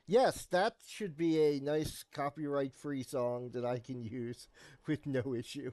Yes, that should be a nice copyright free song that I can use with no issue.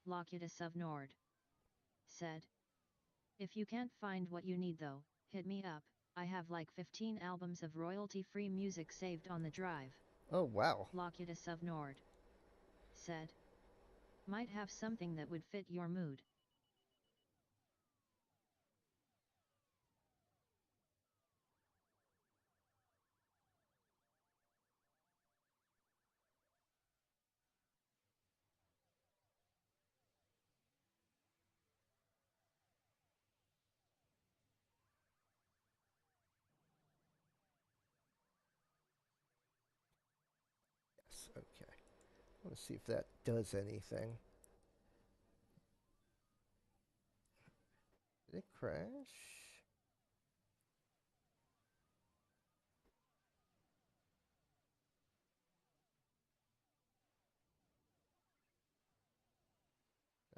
Locutus of Nord said. If you can't find what you need though, hit me up, I have like 15 albums of royalty-free music saved on the drive. Oh, wow. Locutus of Nord said. Might have something that would fit your mood. Yes, okay. I want to see if that does anything. Did it crash?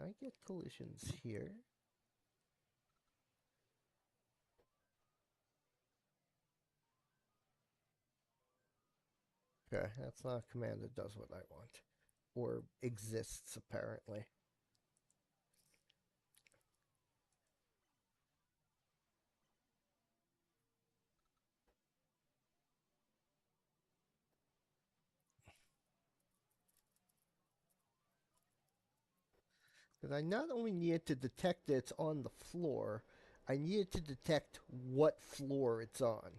I get collisions here. Okay, that's not a command that does what I want. Or exists, apparently. Because I not only needed to detect that it's on the floor, I needed to detect what floor it's on.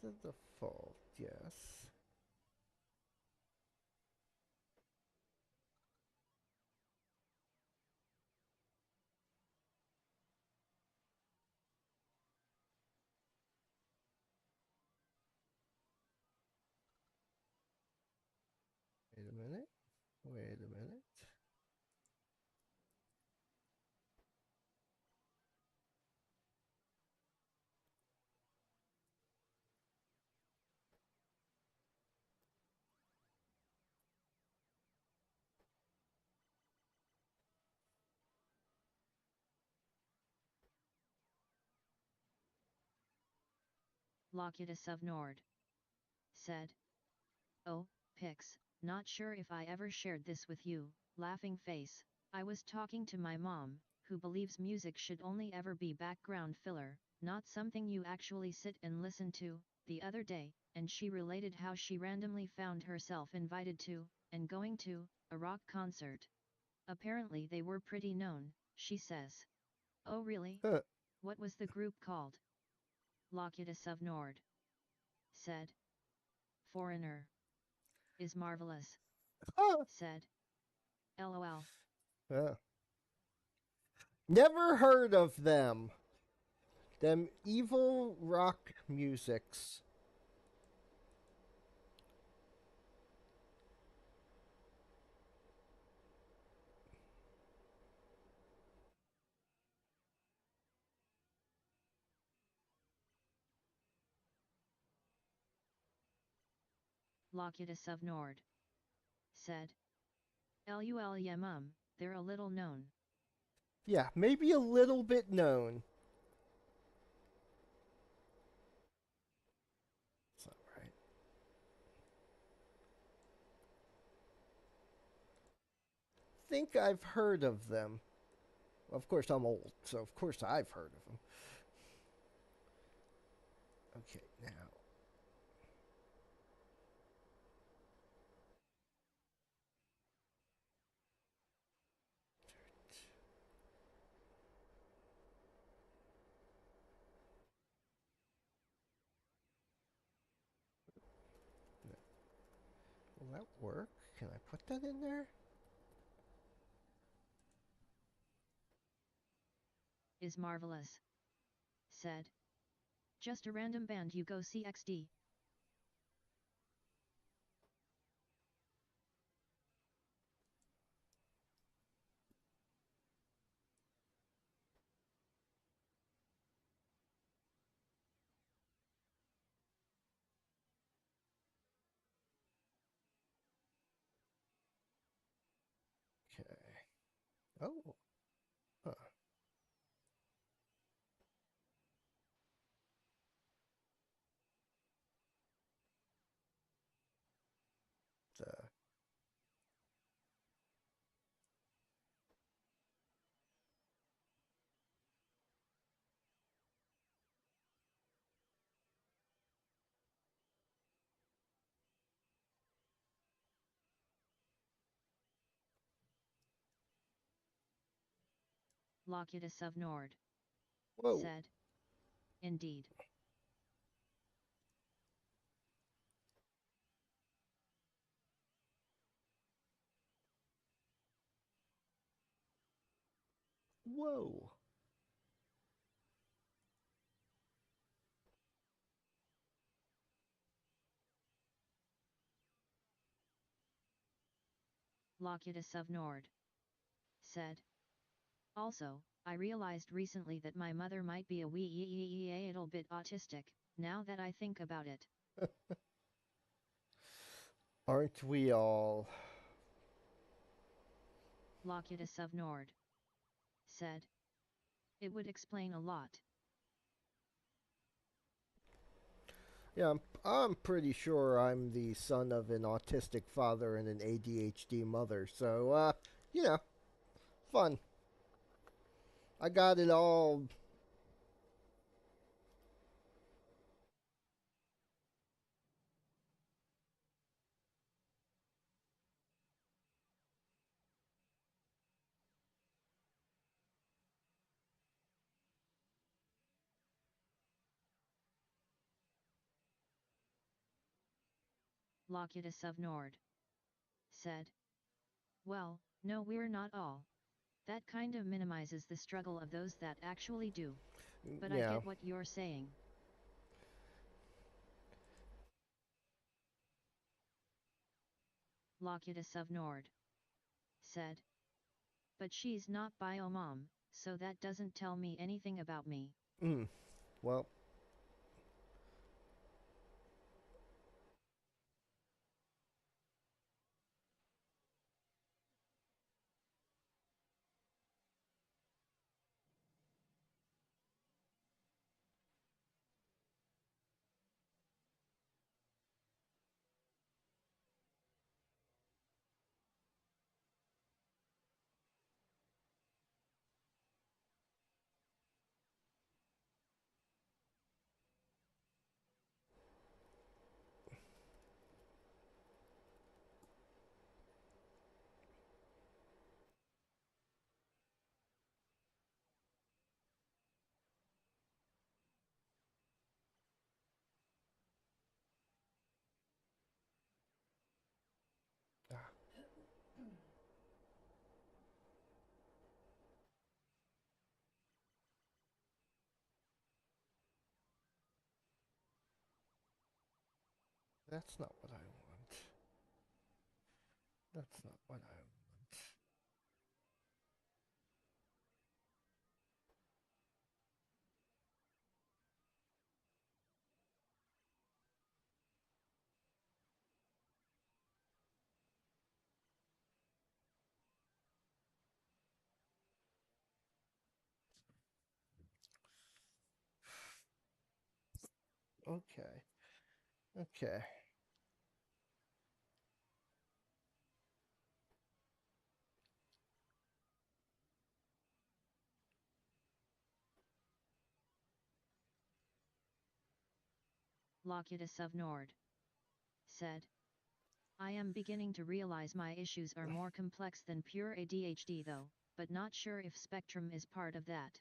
the default, yes. Wait a minute. Wait a minute. Locutus of Nord said. Oh, Pix, not sure if I ever shared this with you, laughing face. I was talking to my mom, who believes music should only ever be background filler, not something you actually sit and listen to, the other day, and she related how she randomly found herself invited to, and going to, a rock concert. Apparently they were pretty known, she says. Oh really? Huh. What was the group called? Locutus of Nord said. Foreigner is marvelous, Huh. said. LOL. Huh. Never heard of them. Them evil rock musics. Locutus of Nord said. Lul yeah they're a little known. Yeah, maybe a little bit known. It's not right. Think I've heard of them. Of course, I'm old, so of course I've heard of them. Okay, now. Will that work? Can I put that in there? Is marvelous. Said. Just a random band you go see XD. Okay. Oh. Huh. The Locutus of Nord Whoa. said. Indeed. Whoa. Locutus of Nord said. Also, I realized recently that my mother might be a wee little bit autistic, now that I think about it. Aren't we all? Locutus of Nord said. It would explain a lot. Yeah, I'm pretty sure I'm the son of an autistic father and an ADHD mother, so, you know, fun. I got it all. Locutus of Nord, said. Well, no, we're not all. That kind of minimizes the struggle of those that actually do. But I Yeah. get what you're saying. Locutus of Nord, said. But she's not Biomom, so that doesn't tell me anything about me. Well, that's not what I want. That's not what I want. Okay. Okay. Locutus of Nord, said. I am beginning to realize my issues are more complex than pure ADHD though, but not sure if spectrum is part of that.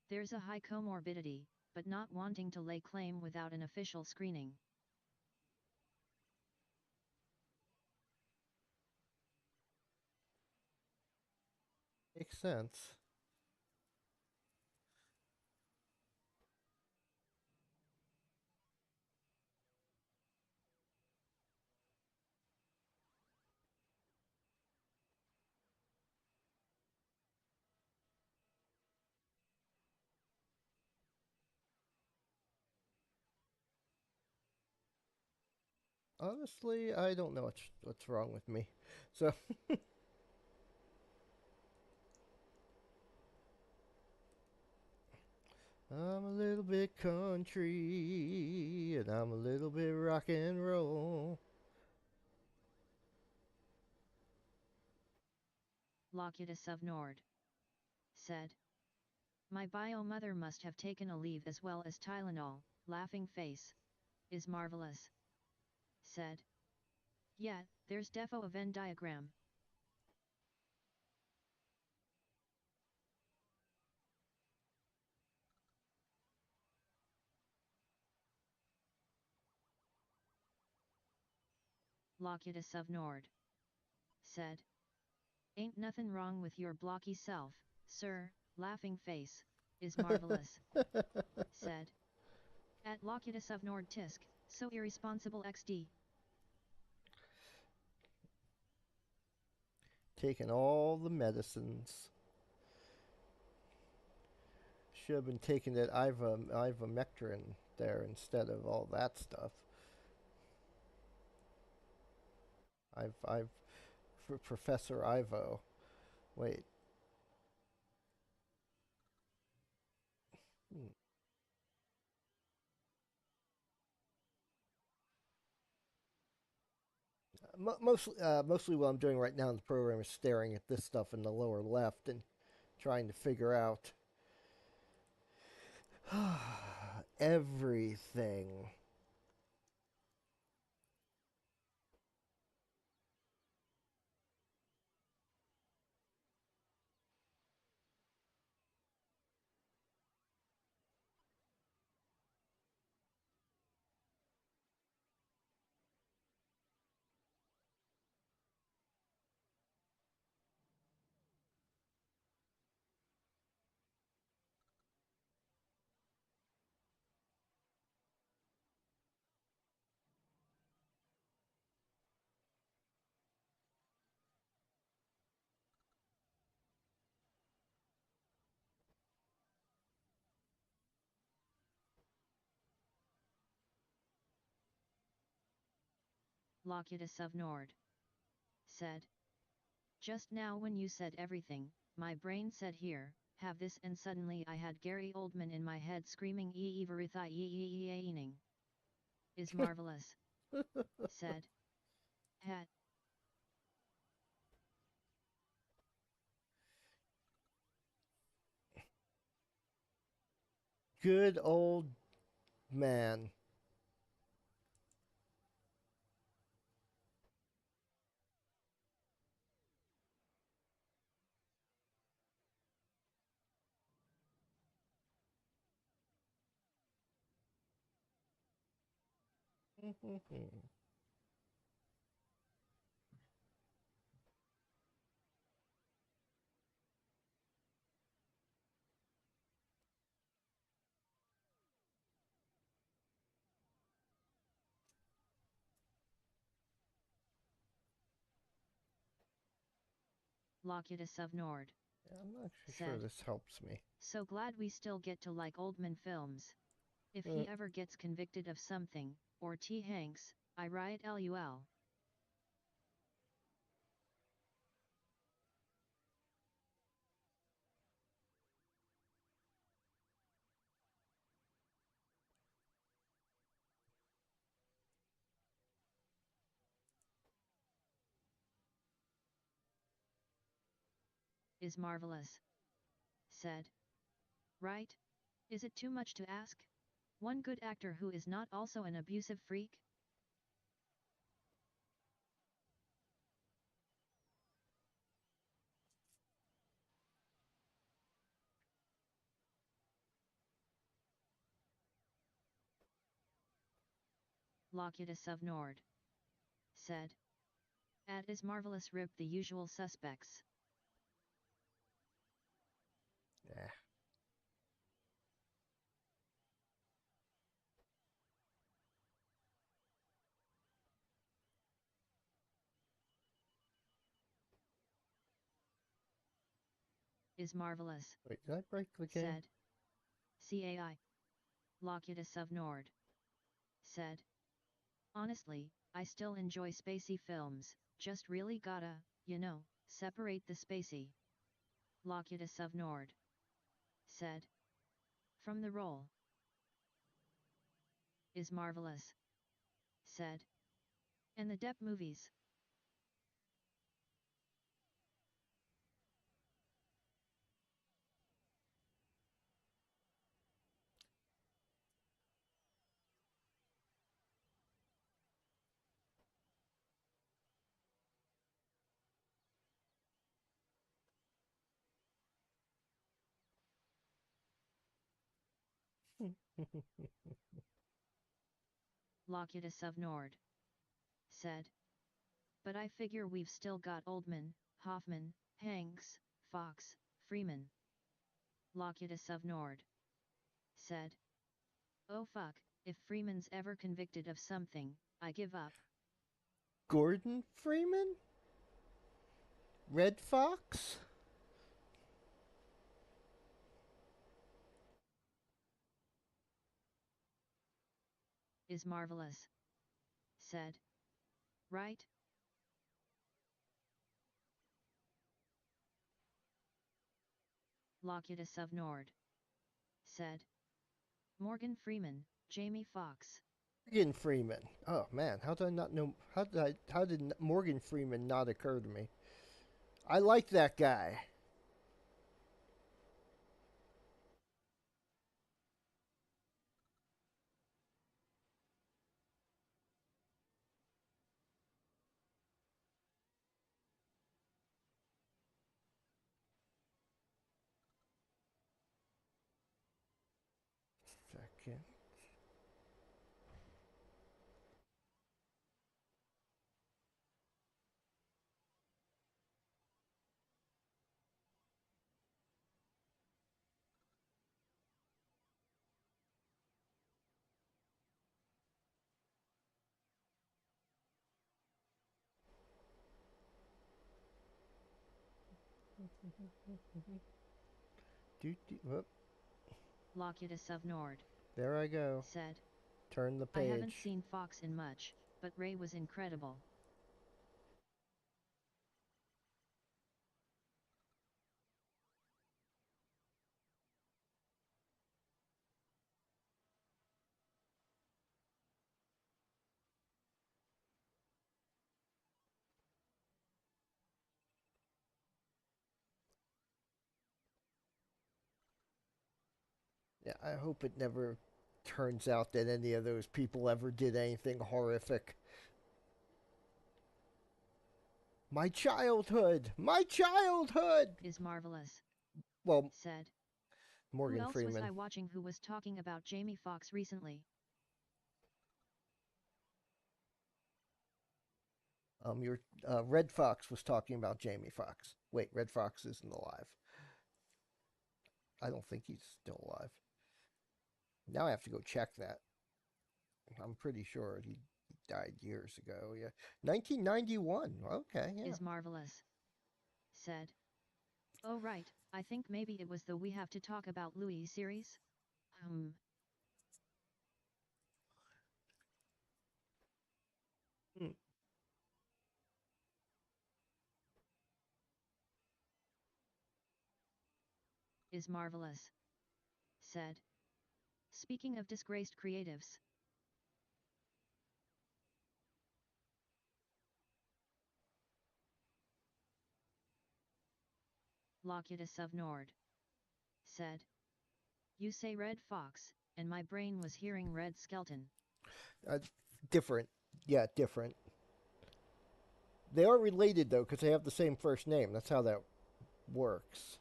There's a high comorbidity, but not wanting to lay claim without an official screening. Makes sense. Honestly, I don't know what's wrong with me. So, I'm a little bit country and I'm a little bit rock and roll. Locutus of Nord, said. My bio mother must have taken a leave as well as Tylenol, laughing face. Is marvelous. Said. Yeah, there's defo a Venn diagram. Locutus of Nord, said. Ain't nothing wrong with your blocky self, sir, laughing face, is marvelous. Said. At Locutus of Nord tisk, so irresponsible XD. Taking all the medicines. Should have been taking that ivermectin there instead of all that stuff. I've for Professor Ivo. Wait. Hmm. Mostly what I'm doing right now in the program is staring at this stuff in the lower left and trying to figure out everything. Locutus of Nord. Said. Just now when you said everything, my brain said here, have this, and suddenly I had Gary Oldman in my head screaming ening. Is marvelous. Said. Hat. Good old man. Locutus of Nord. I'm not actually sure Said. this helps me. So glad we still get to like Oldman films. If he ever gets convicted of something, or T. Hanks, I riot LUL. Is marvelous. Said. Right? Is it too much to ask? One good actor who is not also an abusive freak? Locutus of Nord. Said. At is marvelous rib the usual suspects. Yeah. Is marvelous. Wait, did I break the game? Said. CAI. Locutus of Nord. Said. Honestly, I still enjoy spacey films, just really gotta, separate the spacey. Locutus of Nord. Said. From the role. Is marvelous. Said. And the Depp movies. Locutus of Nord. Said. But I figure we've still got Oldman, Hoffman, Hanks, Fox, Freeman. Locutus of Nord. Said. Oh fuck, if Freeman's ever convicted of something, I give up. Gordon Freeman? Red Fox? Is marvelous. Said. Right? Locutus of Nord. Said. Morgan Freeman, Jamie Foxx. Morgan Freeman. Oh man, how did I not know? How did Morgan Freeman not occur to me? I like that guy. Second. Whoop, Locutus of Nord. there I go. Said. Turn the I haven't page. seen Fox in much, but Ray was incredible. Yeah, I hope it never turns out that any of those people ever did anything horrific. My childhood! My childhood! Is marvelous, Well, said. Who Morgan else was Freeman. I watching who was talking about Jamie Foxx recently? Your Red Fox was talking about Jamie Foxx. Wait, Red Fox isn't alive. I don't think he's still alive. Now I have to go check that. I'm pretty sure he died years ago. Yeah, 1991. Okay, yeah. Is marvelous, said. Oh right, I think maybe it was the We Have to Talk About Louis series? Hmm. Is marvelous, said. Speaking of disgraced creatives. Locutus of Nord, said. You say Red Fox, and my brain was hearing Red Skelton. Uh, Different. Yeah, different. They are related though, because they have the same first name. That's how that works.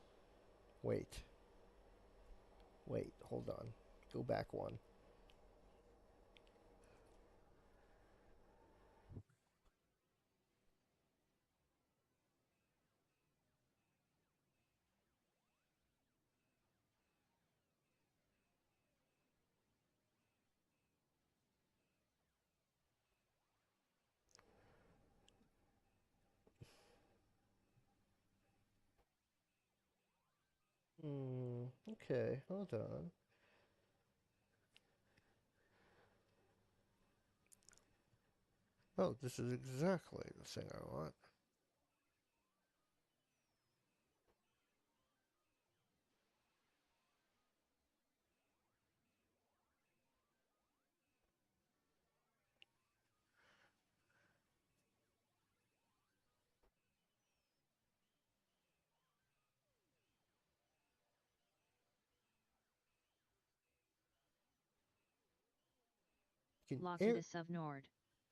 Wait. Wait. Hold on. Go back one. Okay, hold on. Oh, this is exactly the thing I want. Can Locutus of Nord,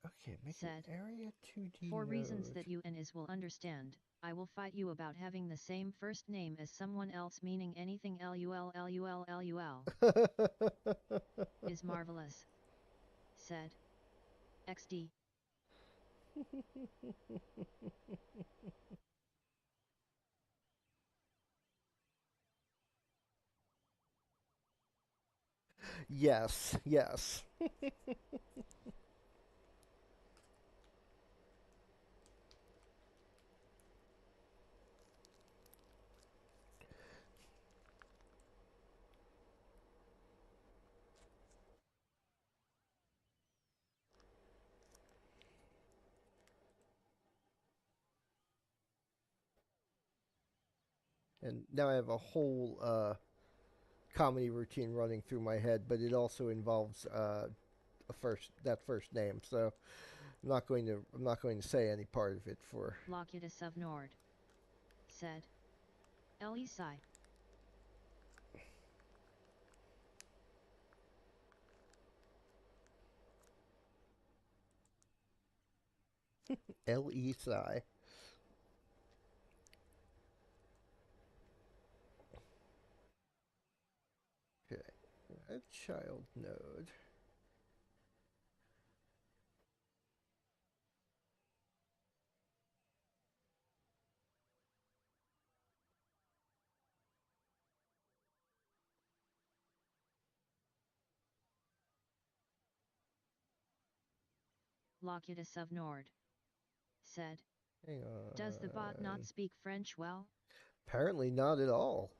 okay, make said. an area 2D For reasons node. that you and Is will understand, I will fight you about having the same first name as someone else meaning anything LUL. Is marvelous, said. XD. Yes, yes. And now I have a whole comedy routine running through my head, but it also involves that first name. So I'm not going to say any part of it for Locutus of Nord, said. Elisai. L-E-S-I. Okay, a child node. Locutus of Nord, said. Hang Does the bot not on. speak French well? Apparently not at all.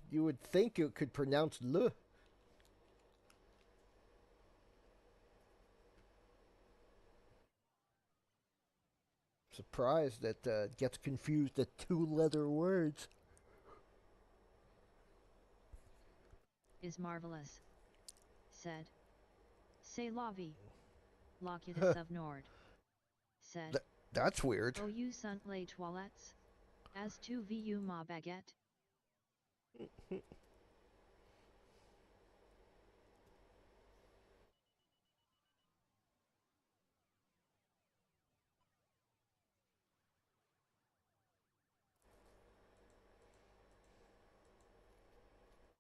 You would think it could pronounce le. Surprised that it gets confused at two-letter words. Is marvelous. Said. C'est la vie. Locutus of Nord. Said. That's weird. Oh, you sont les toilettes? As tu vu ma baguette?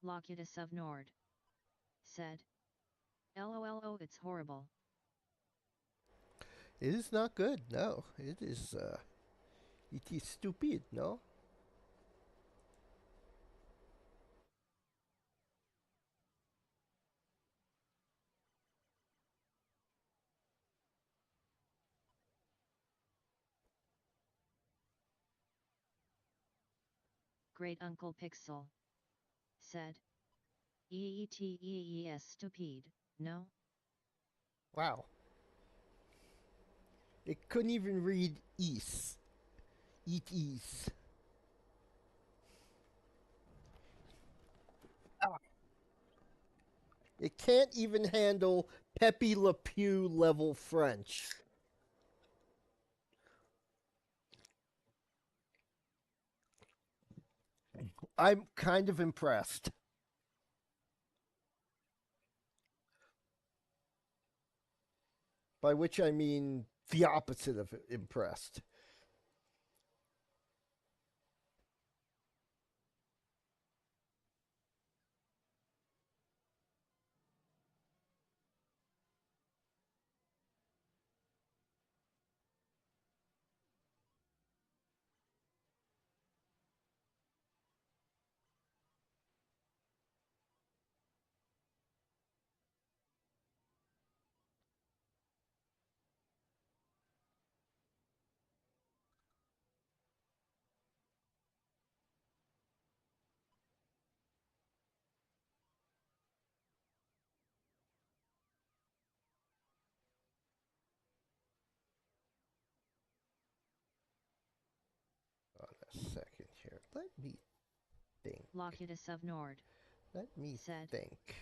Locutus of Nord. Said. LOLO, it's horrible. It is not good. No, it is. It is stupid. No. Great Uncle Pixel. Said. EETEES stupid, no? Wow. It couldn't even read east. Eat east. It can't even handle Pepe Le Pew level French. I'm kind of impressed. By which I mean the opposite of impressed. On a second here. Let me think. Locutus of Nord. Let me Said. think.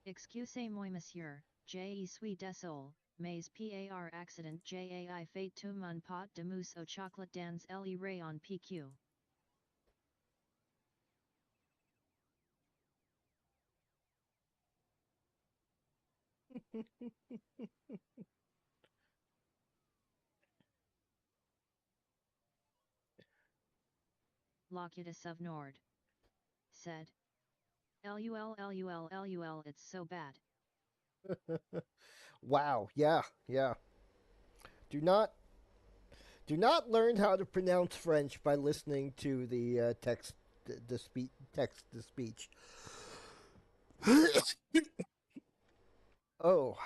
Excusez-moi, monsieur, je suis désolé, mais par accident j'ai fait tout mon pot de mousse au chocolat dans le rayon PQ. Locutus of Nord. Said. LUL, it's so bad. Wow. Yeah. Yeah. Do not do not learn how to pronounce French by listening to the text to speech. Oh,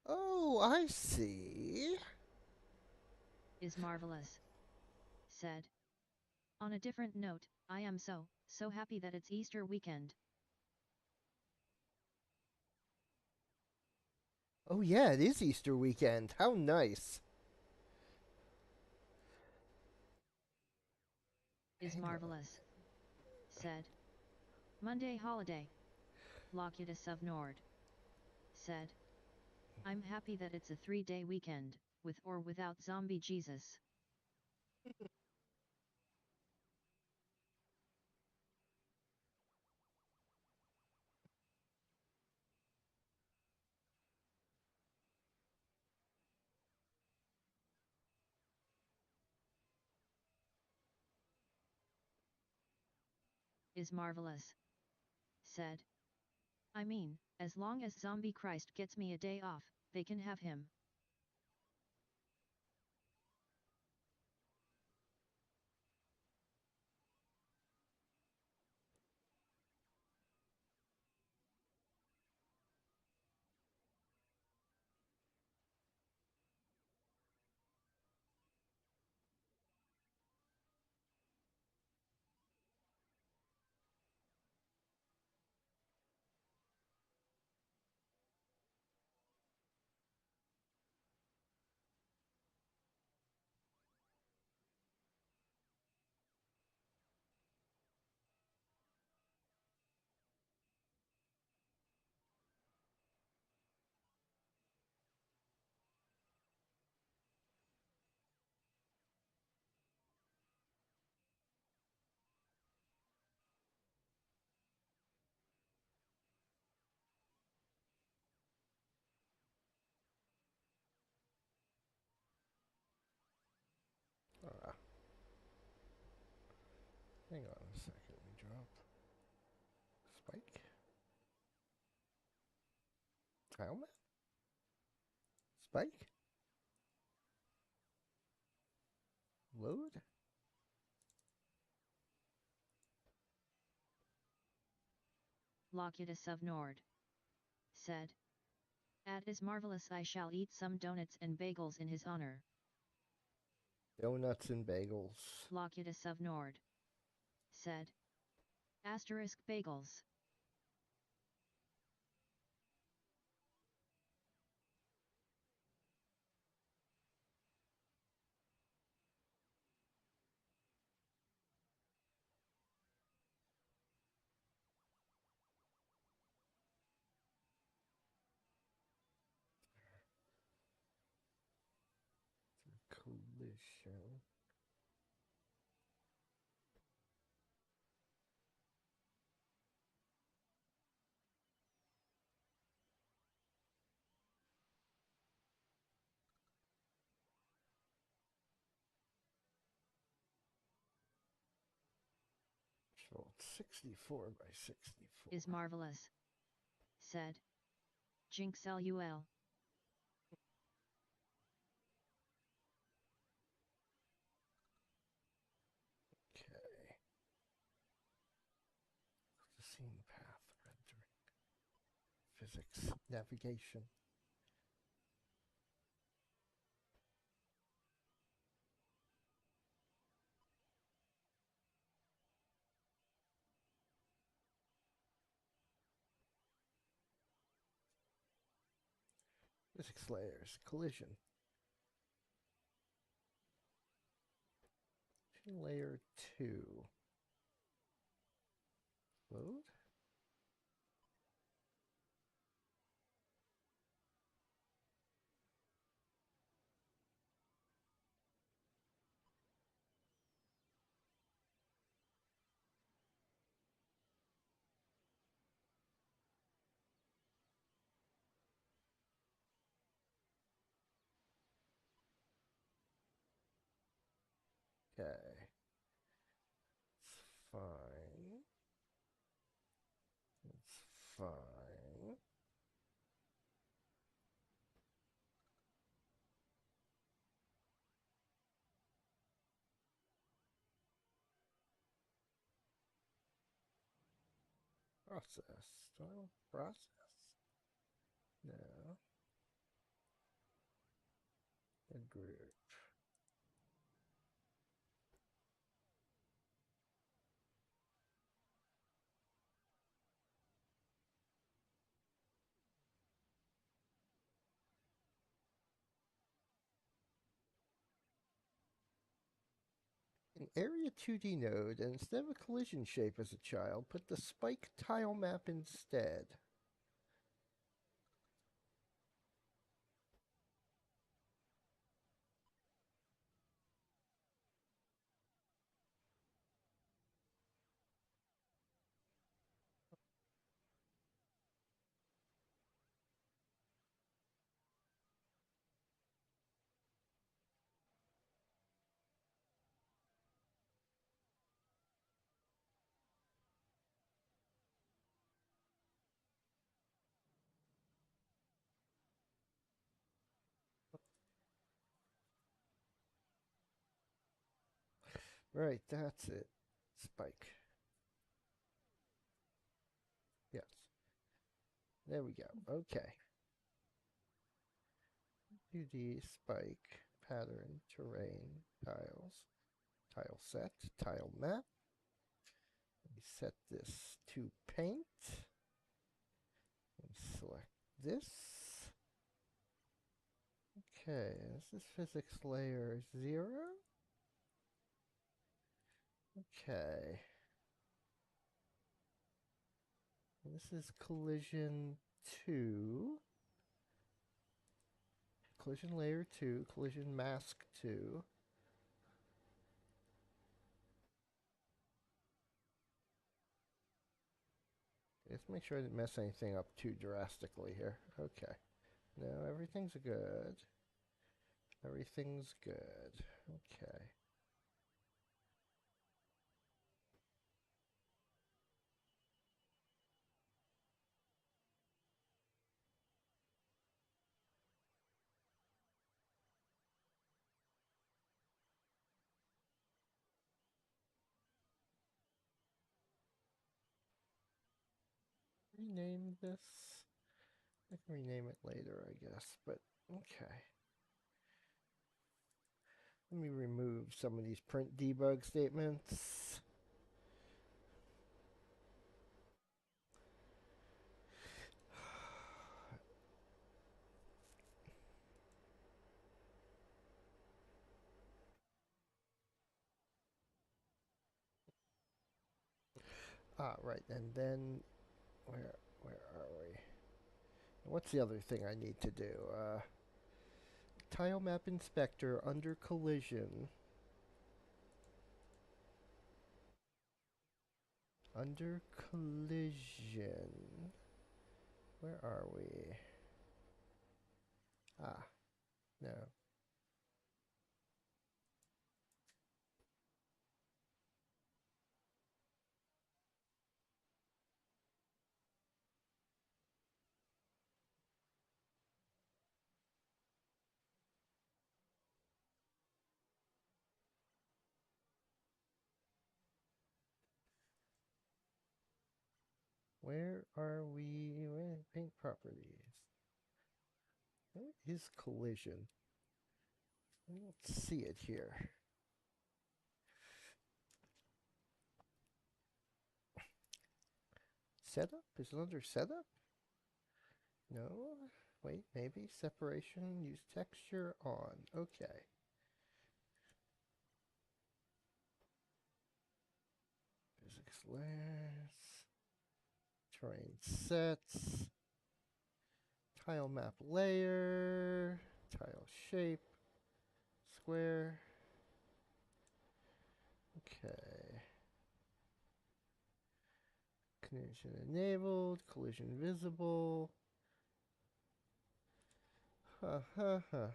oh, I see. Is marvelous. Said. On a different note, I am so happy that it's Easter weekend. Oh yeah, it is Easter weekend. How nice. Is marvelous. Said. Monday holiday. Locutus of Nord. Said. I'm happy that it's a 3-day weekend, with or without zombie Jesus. Is marvelous. Said. I mean, as long as zombie Christ gets me a day off, they can have him. a second. Let me drop. Spike. Tile map. Spike. Load. Locutus of Nord said. "At is marvelous. I shall eat some donuts and bagels in his honor." Donuts and bagels. Locutus of Nord said. Asterisk bagels. Collision. So 64 by 64. Is marvelous said. Jinx LUL. Okay. The scene path rendering. Physics. Navigation. Physics layers. Collision. Layer 2. Load. Okay. It's fine. It's fine. Process. Do I want process? No. A group. An Area 2D node, and instead of a collision shape as a child, put the spike tile map instead. Right, that's it. Spike. Yes. There we go. Okay. 2D spike pattern terrain tiles. Tile set, tile map. We set this to paint. And select this. Okay, this is physics layer 0. Okay. This is collision 2. Collision layer 2, collision mask 2. Let's make sure I didn't mess anything up too drastically here. Okay. No, everything's good. Everything's good. Okay. rename this? I can rename it later, I guess, but okay. Let me remove some of these print debug statements. Ah, right, and then where are we? What's the other thing I need to do? Tile map inspector under collision. Under collision. Where are we? Ah, no. Where are we? Paint properties. What is collision? I don't see it here. Setup? Is it under setup? No. Wait, maybe. Separation. Use texture on. Okay. Physics layers. Terrain sets. Tile map layer. Tile shape. Square. Okay. Collision enabled. Collision visible. Ha ha ha.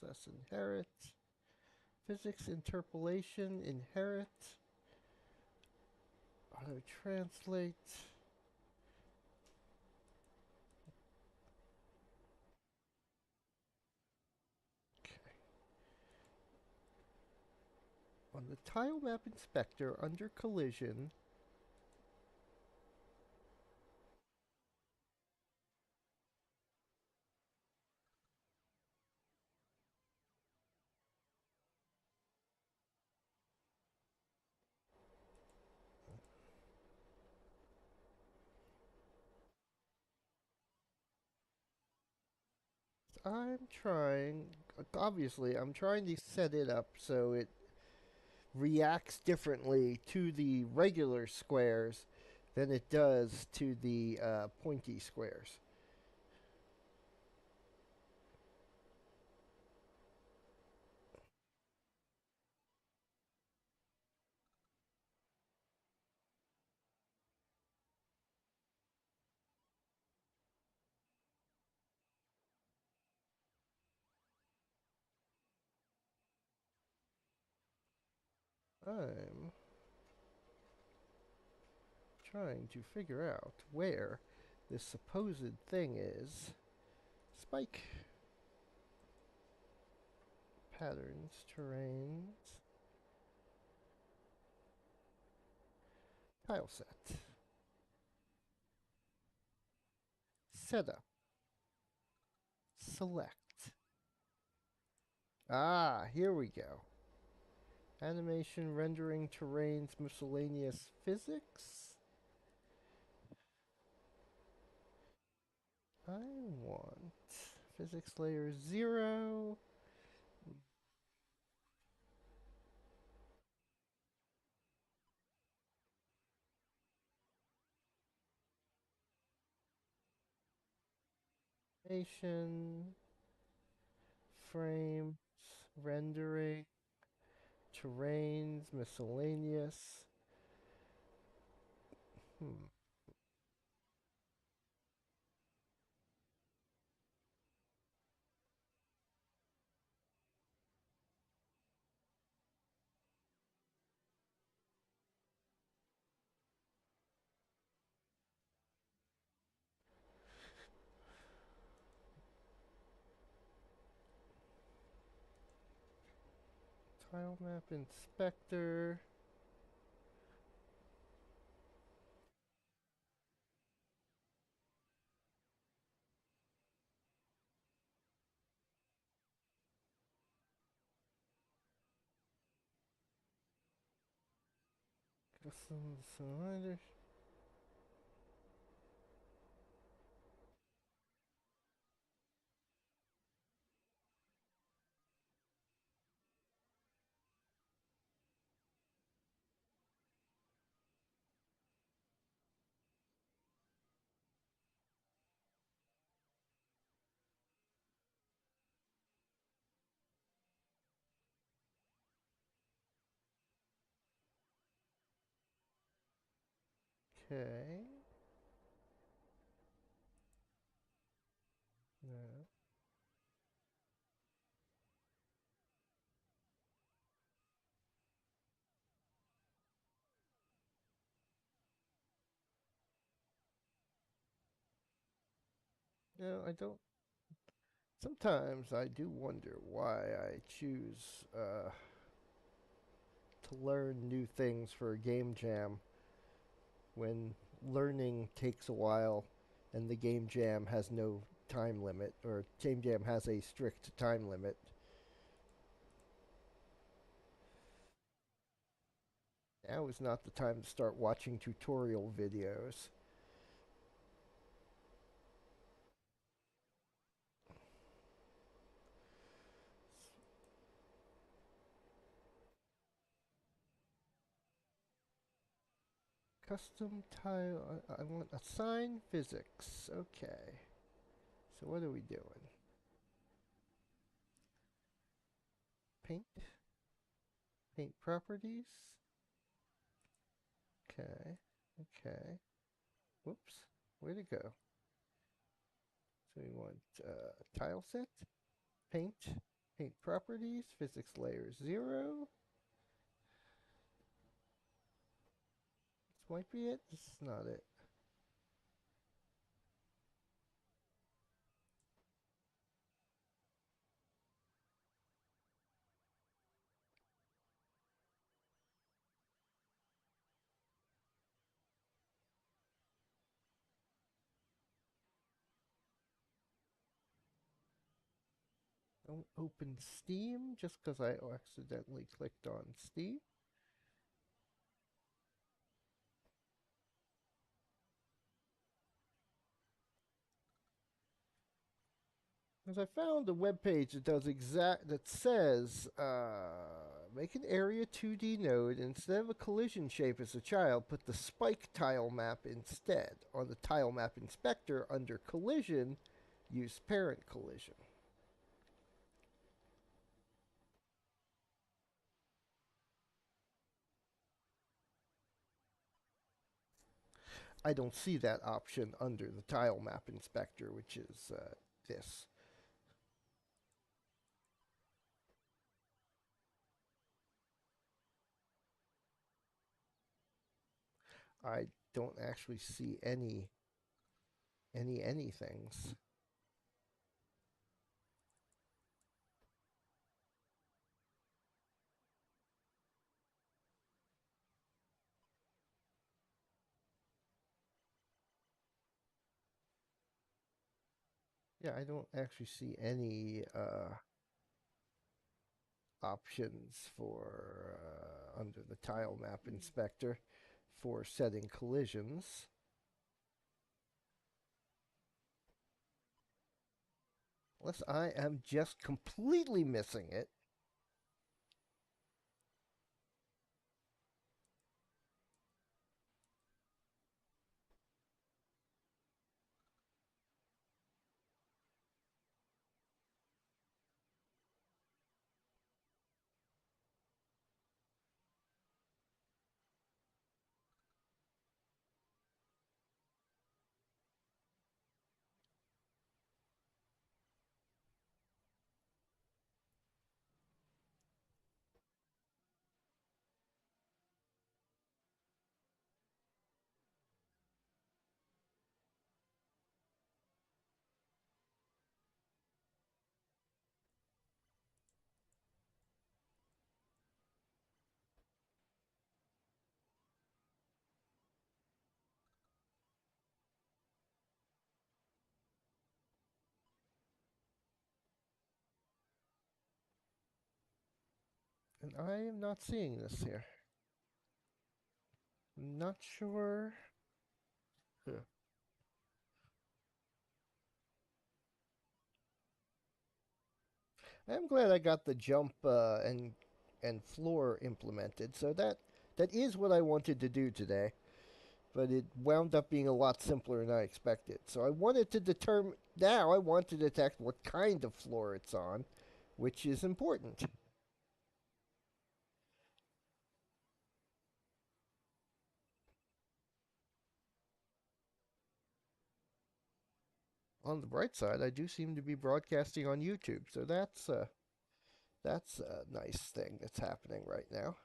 Possess inherit. Physics interpolation inherit. Auto translate. Okay. On the tile map inspector under collision, obviously, I'm trying to set it up so it reacts differently to the regular squares than it does to the pointy squares. I'm trying to figure out where this supposed thing is. Spike. Patterns, terrains. Tile set. Setup. Select. Ah, here we go. Animation, rendering, terrains, miscellaneous physics. I want physics layer 0. Animation, frames, rendering, terrains, miscellaneous. Hmm. Tile map inspector. Custom sliders. Okay. No. No, I don't. Sometimes I do wonder why I choose to learn new things for a game jam when learning takes a while and the game jam has no time limit, or game jam has a strict time limit. Now is not the time to start watching tutorial videos. Custom tile. I want assign physics. Okay. So what are we doing? Paint. Paint properties. Okay. Okay. Whoops. Where'd it go? So we want tile set, paint, paint properties, physics layer 0. This might be it. This is not it. Don't open Steam just because I accidentally clicked on Steam. Because I found a web page that does that says make an area 2D node instead of a collision shape as a child. Put the spike tile map instead. On the tile map inspector under collision, use parent collision. I don't see that option under the tile map inspector, which is this. I don't actually see anythings. Yeah, I don't actually see any options for under the tile map inspector for setting collisions. Unless I am just completely missing it. And I am not seeing this here. Not sure. Huh. I'm glad I got the jump and floor implemented. So that is what I wanted to do today, but it wound up being a lot simpler than I expected. So I wanted to determine now I want to detect what kind of floor it's on, which is important. On the bright side, I do seem to be broadcasting on YouTube, so that's a nice thing that's happening right now.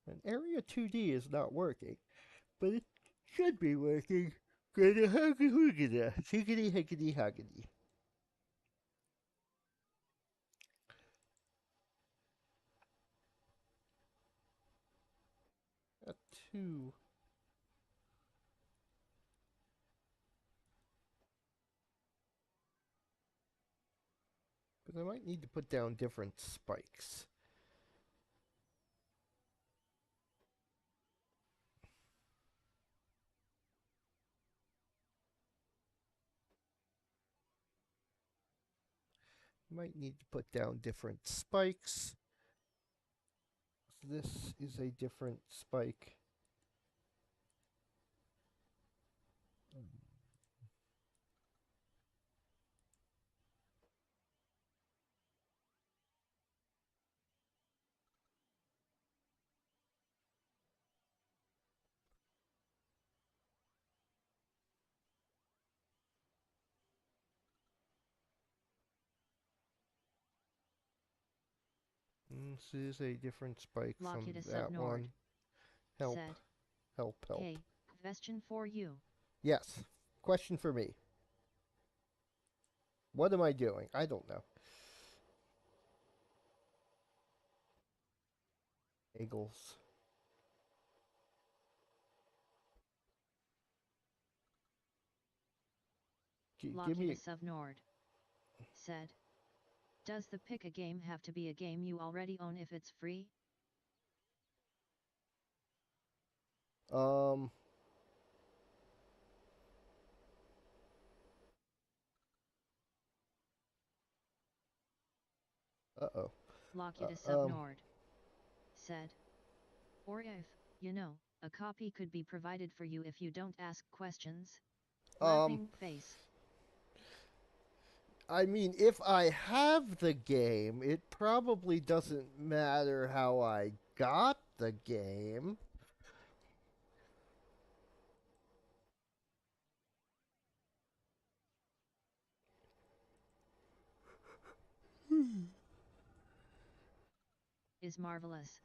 And Area 2D is not working, but it should be working. Higgity higgity huggity. Got two. Because I might need to put down different spikes. Might need to put down different spikes. This is a different spike. This is a different spike from Locutus of that Nord one. Help, said, help, help. Hey, question for you. Yes. Question for me. What am I doing? I don't know. Eagles. Give me. Locutus of Nord said, Does the pick a game have to be a game you already own if it's free? Um. Uh oh. Locutus Uh, of um. Nord said, Or if, you know, a copy could be provided for you if you don't ask questions. Um. Laughing face. I mean, if I have the game, it probably doesn't matter how I got the game. Is marvelous.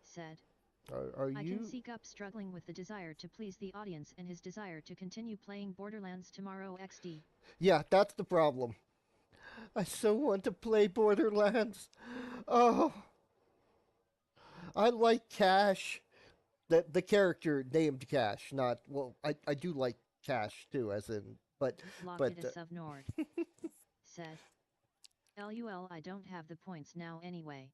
Said, Are I can you? seek up struggling with the desire to please the audience and his desire to continue playing Borderlands tomorrow XD. Yeah, that's the problem. I so want to play Borderlands. Oh, I like Cash. The character named Cash, not well. I do like Cash too, as in, but Locutus of Nord said, LUL I don't have the points now anyway.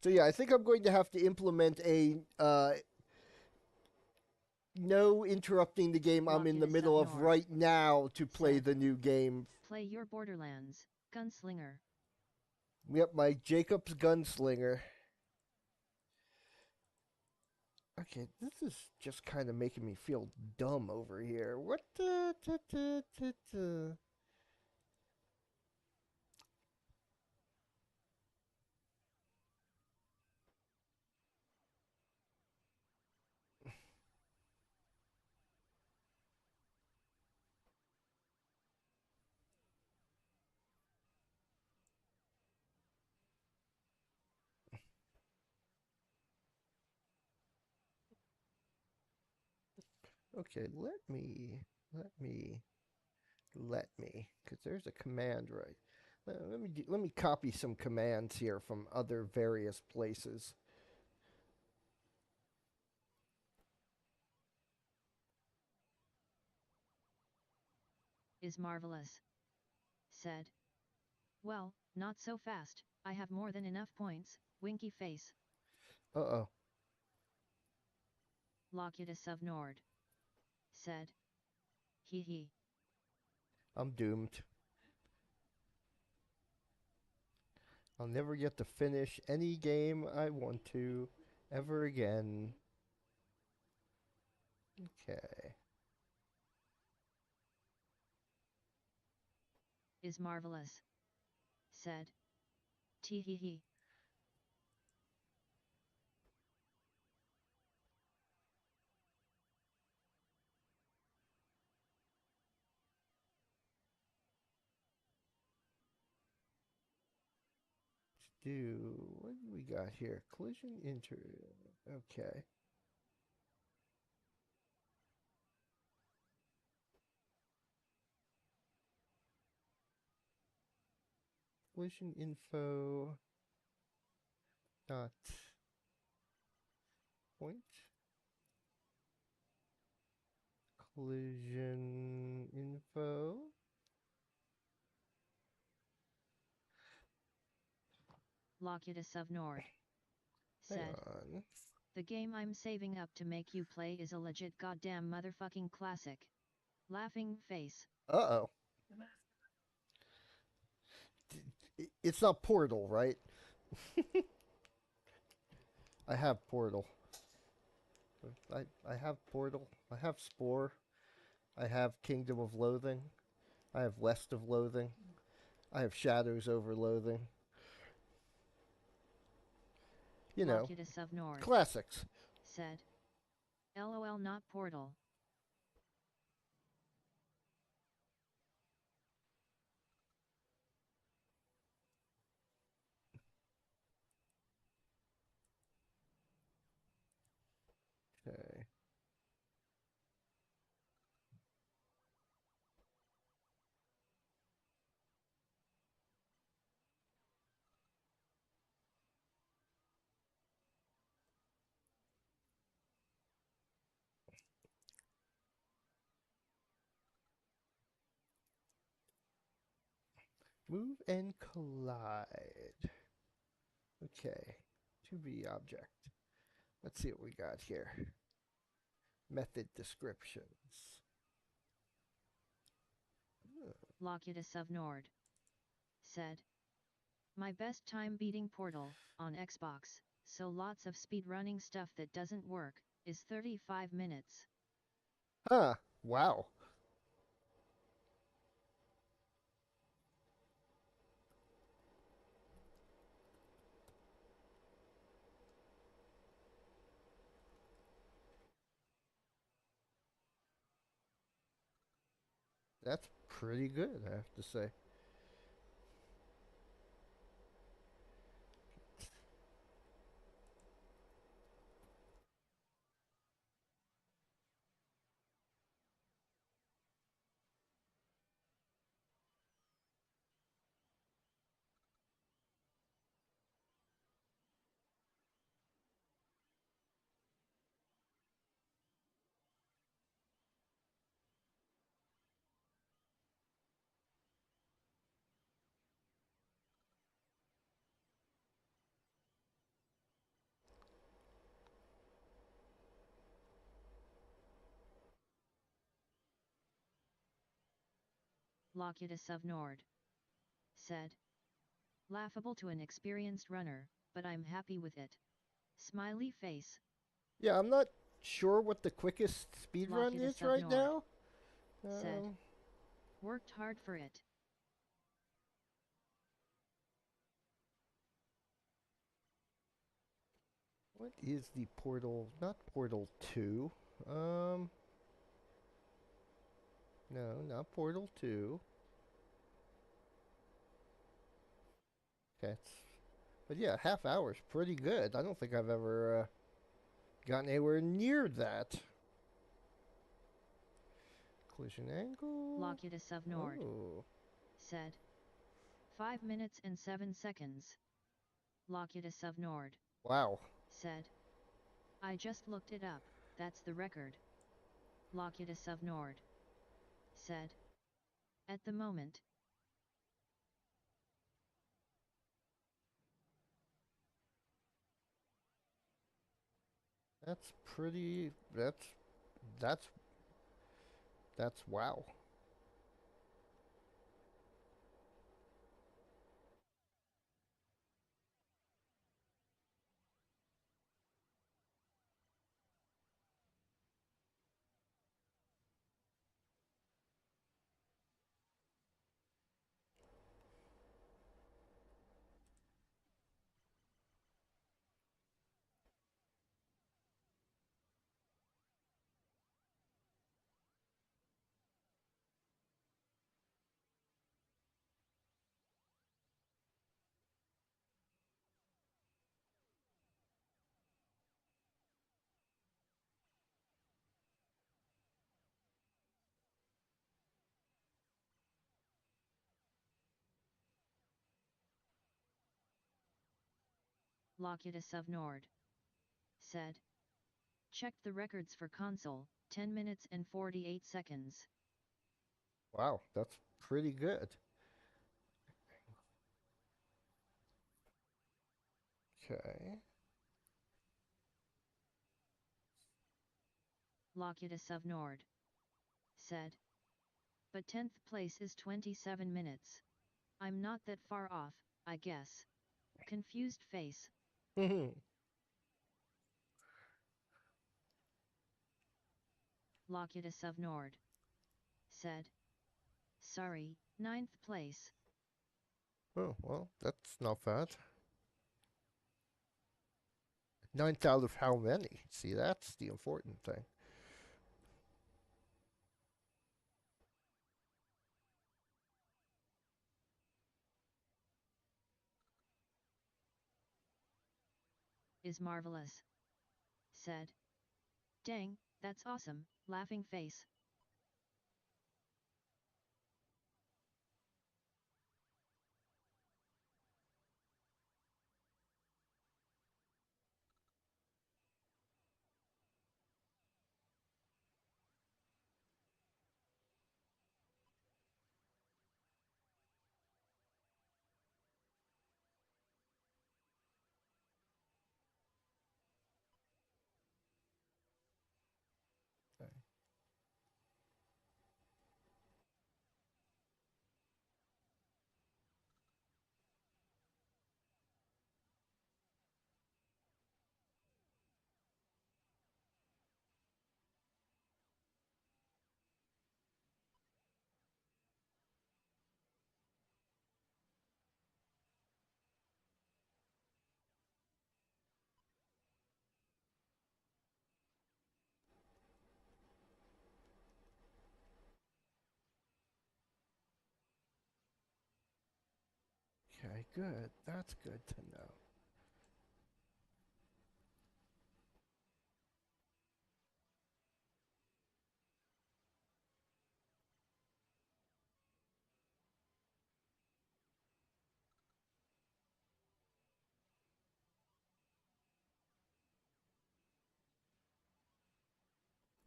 So yeah, I think I'm going to have to implement a no interrupting the game I'm in the Locutus middle of of Nord right now to play said, the new game. Play your Borderlands, Gunslinger. Yep, my Jacob's Gunslinger. Okay, this is just kind of making me feel dumb over here. What the? Okay, let me, because there's a command right. Let me copy some commands here from other various places. is marvelous. Said. Well, not so fast, I have more than enough points, winky face. Uh-oh. Locutus of Nord. Said. Hee hee. I'm doomed. I'll never get to finish any game I want to ever again. Okay. Is marvelous. Said. Tee hee hee. What do we got here? Collision inter. Okay. Collision info. Dot. Point. Collision info. Locutus of Nord. Hang Said. on. The game I'm saving up to make you play is a legit goddamn motherfucking classic. Laughing face. Uh-oh. It's not Portal, right? I have Portal. I have Portal. I have Spore. I have Kingdom of Loathing. I have West of Loathing. I have Shadows over Loathing. You know, Locutus of Nord. classics. Said. LOL not Portal. Okay. Move and collide. Okay. To be object. Let's see what we got here. Method descriptions. Locutus of Nord. Said. My best time beating Portal, on Xbox, so lots of speedrunning stuff that doesn't work, is 35 minutes. Huh. Wow. That's pretty good, I have to say. Locutus of Nord. Said. Laughable to an experienced runner, but I'm happy with it. Smiley face. Yeah, I'm not sure what the quickest speedrun Locutus is of right Nord. now. Said. Worked hard for it. What is the Portal? Not Portal 2. No, not Portal 2. Okay, but yeah, half hour's pretty good. I don't think I've ever gotten anywhere near that. Collision angle. Locutus of Nord. Oh. Said. 5 minutes and 7 seconds. Locutus of Nord. Wow. Said. I just looked it up, that's the record. Locutus of Nord. Said. At the moment, That's pretty. That's that's wow. Locutus of Nord said. Checked the records for console, 10 minutes and 48 seconds. Wow, that's pretty good. Okay. Locutus of Nord said. But 10th place is 27 minutes. I'm not that far off, I guess. Confused face. Locutus of Nord said. Sorry, 9th place. Oh, well, that's not bad. Ninth out of how many? See, that's the important thing. Is marvelous. Said. Dang, that's awesome, laughing face. Okay. Okay, good. That's good to know.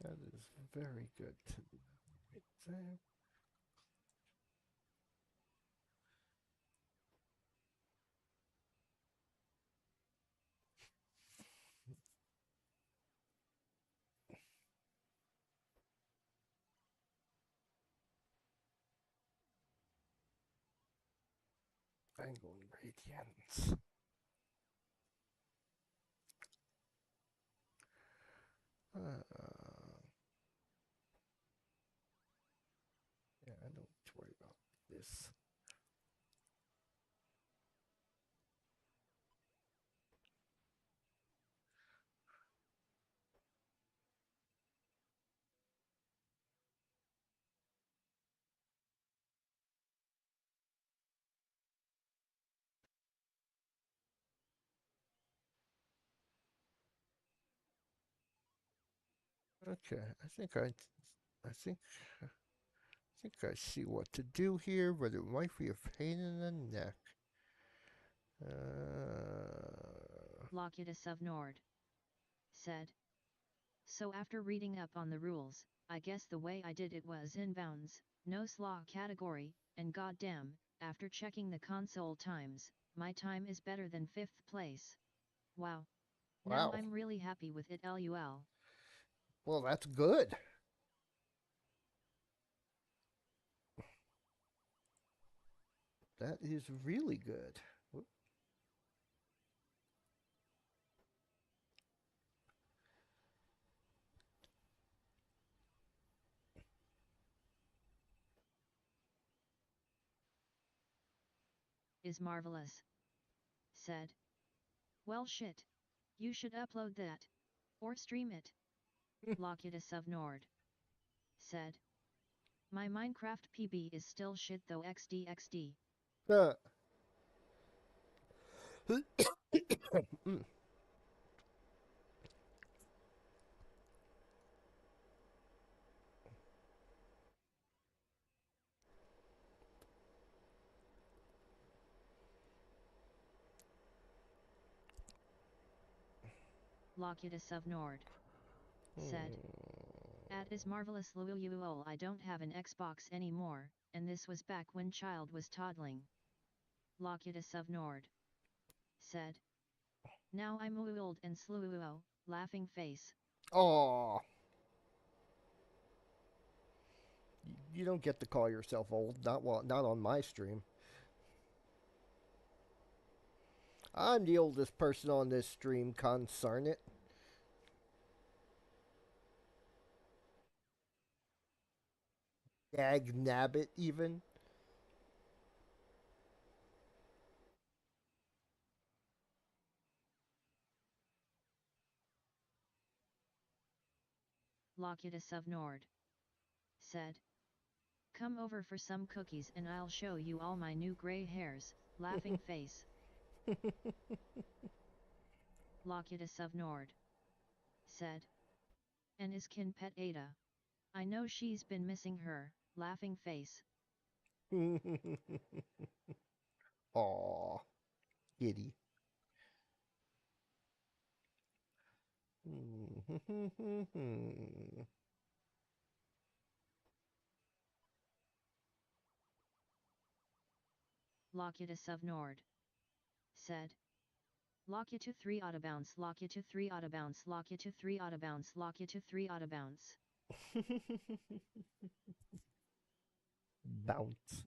That is very good to know. Right there. Angle gradients. Yeah, I don't need to worry about this. Okay, I think, I think I see what to do here, but it might be a pain in the neck. Uh, Locutus of Nord said. So after reading up on the rules, I guess the way I did it was inbounds, no slaw category, and goddamn, after checking the console times, my time is better than 5th place. Wow. Now Wow. I'm really happy with it lol. Well, that's good. That is really good. Is marvelous. Said. Well shit. You should upload that. Or stream it. Locutus of Nord. Said. My Minecraft PB is still shit though xd. Uh, Locutus of Nord. Said. At is marvelous lol I don't have an Xbox anymore, and this was back when child was toddling. Locutus of Nord. Said. Now I'm old and sluo, laughing face. Aw. You don't get to call yourself old. Not on my stream. I'm the oldest person on this stream, concern it. Dag nabbit, even. Locutus of Nord. Said. Come over for some cookies and I'll show you all my new gray hairs, laughing face. Locutus of Nord. Said. And is kin pet Ada. I know she's been missing her, laughing face. Aw. Giddy. Locutus of Nord. Said. Lock you to 3 autobounce, lock you to 3 autobounce, lock you to 3 autobounce, lock you to 3 autobounce. Bounce.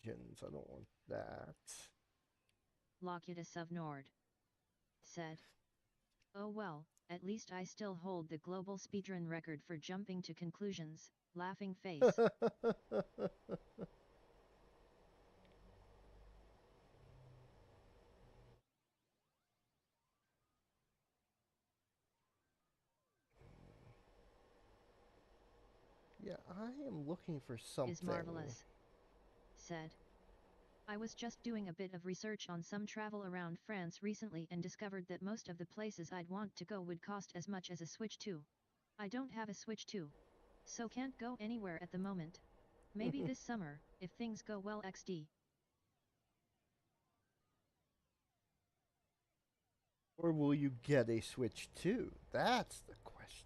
Gens, I don't want that. Locutus of Nord. Said. Oh well, at least I still hold the global speedrun record for jumping to conclusions, laughing face. Yeah, I am looking for something. Is marvelous. Said. I was just doing a bit of research on some travel around France recently and discovered that most of the places I'd want to go would cost as much as a Switch 2. I don't have a Switch 2. So can't go anywhere at the moment. Maybe this summer, if things go well XD. Or will you get a Switch 2? That's the question.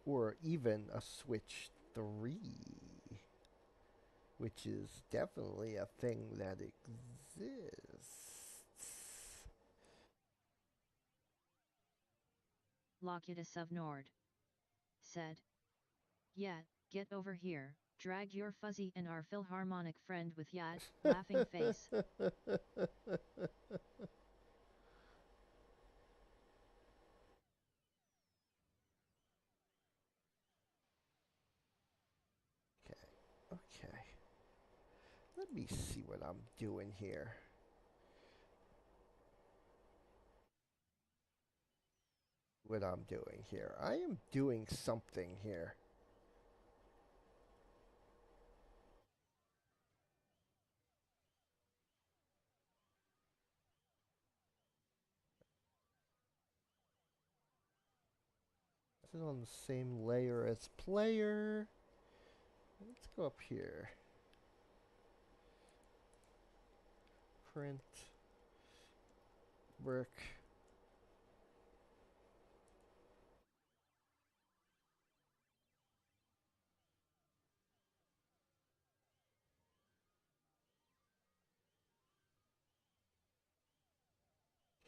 Or even a Switch 3, which is definitely a thing that exists. Locutus of Nord. Said. Yeah, Get over here, drag your fuzzy and our Philharmonic friend with Yad, laughing face. Okay. Let me see what I'm doing here. What I'm doing here. I am doing something here. This is on the same layer as player. Let's go up here. Print. Brick.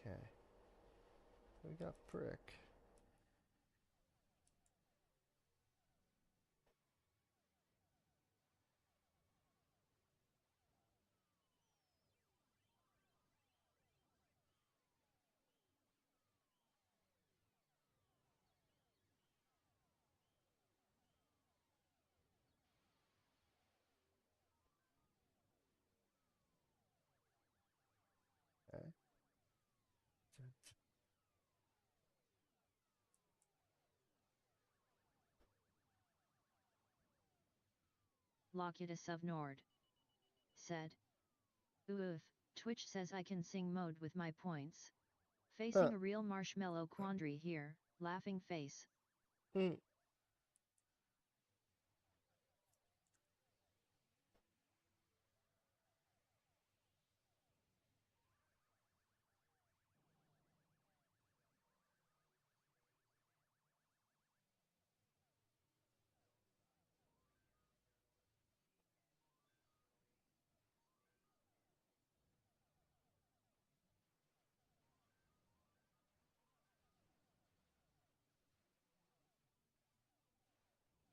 Okay. We got brick. Okay. Locutus of Nord. Said. Oof, Twitch says I can sing mode with my points. Facing a real marshmallow quandary here, laughing face. Hmm.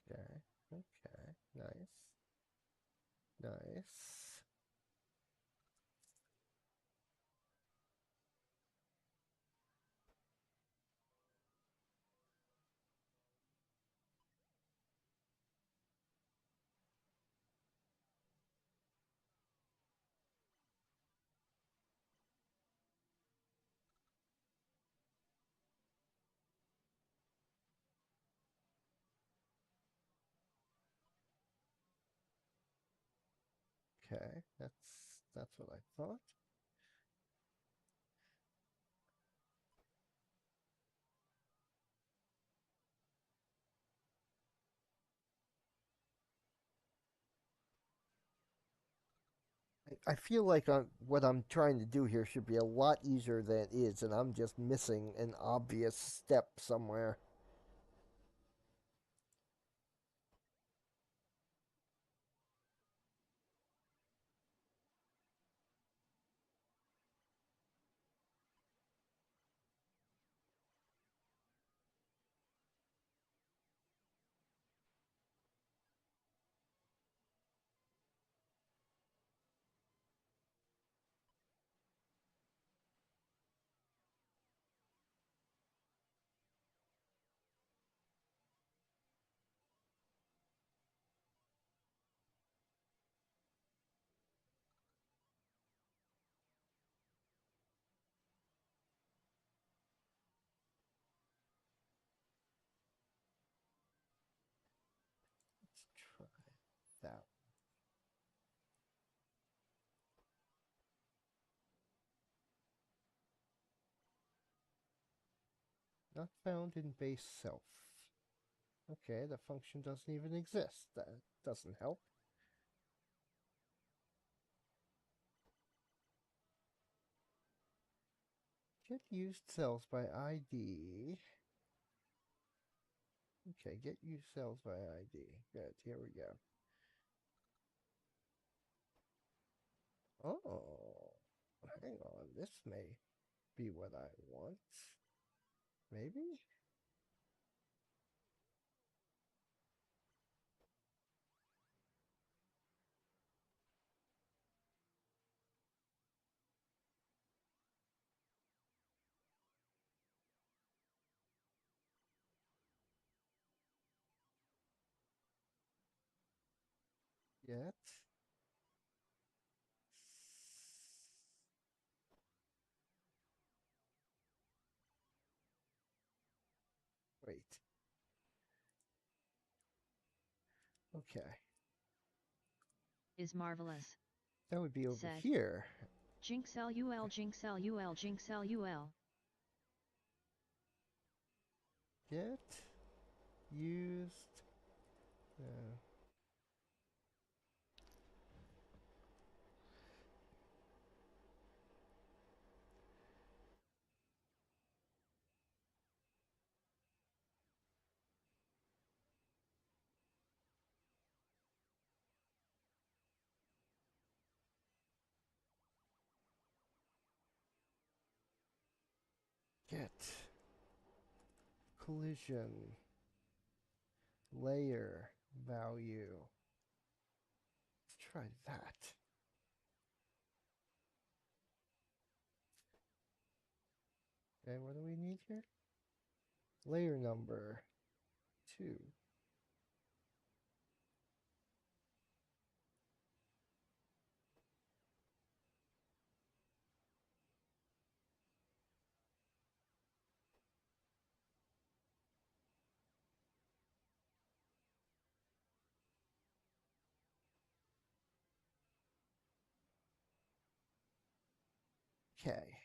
Okay. Okay. Nice. Nice. Okay. That's what I thought. I feel like what I'm trying to do here should be a lot easier than it is, and I'm just missing an obvious step somewhere. Let's try that. Not found in base self. Okay, the function doesn't even exist. That doesn't help. Get used cells by ID. Okay, get used cells by ID. Good, here we go. Oh, hang on. This may be what I want. Maybe? Yet. Wait. Okay. Is marvelous. That would be over Said. here. Jinx LUL Jinx LUL Jinx LUL. Get used. Get collision layer value. Let's try that. Okay, what do we need here? Layer number 2. Okay.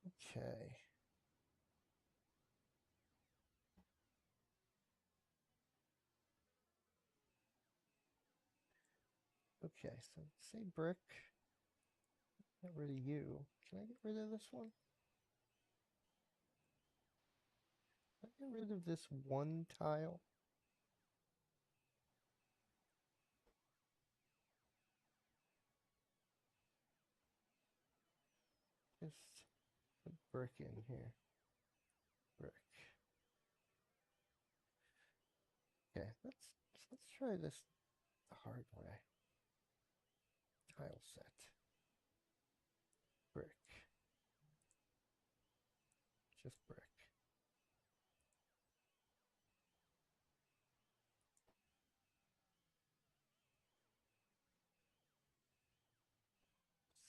Okay. Okay, so say brick. Get rid of you. Can I get rid of this one? Can I get rid of this one tile? Just put brick in here. Brick. Okay, let's try this the hard way. Tile set. Brick. Just brick.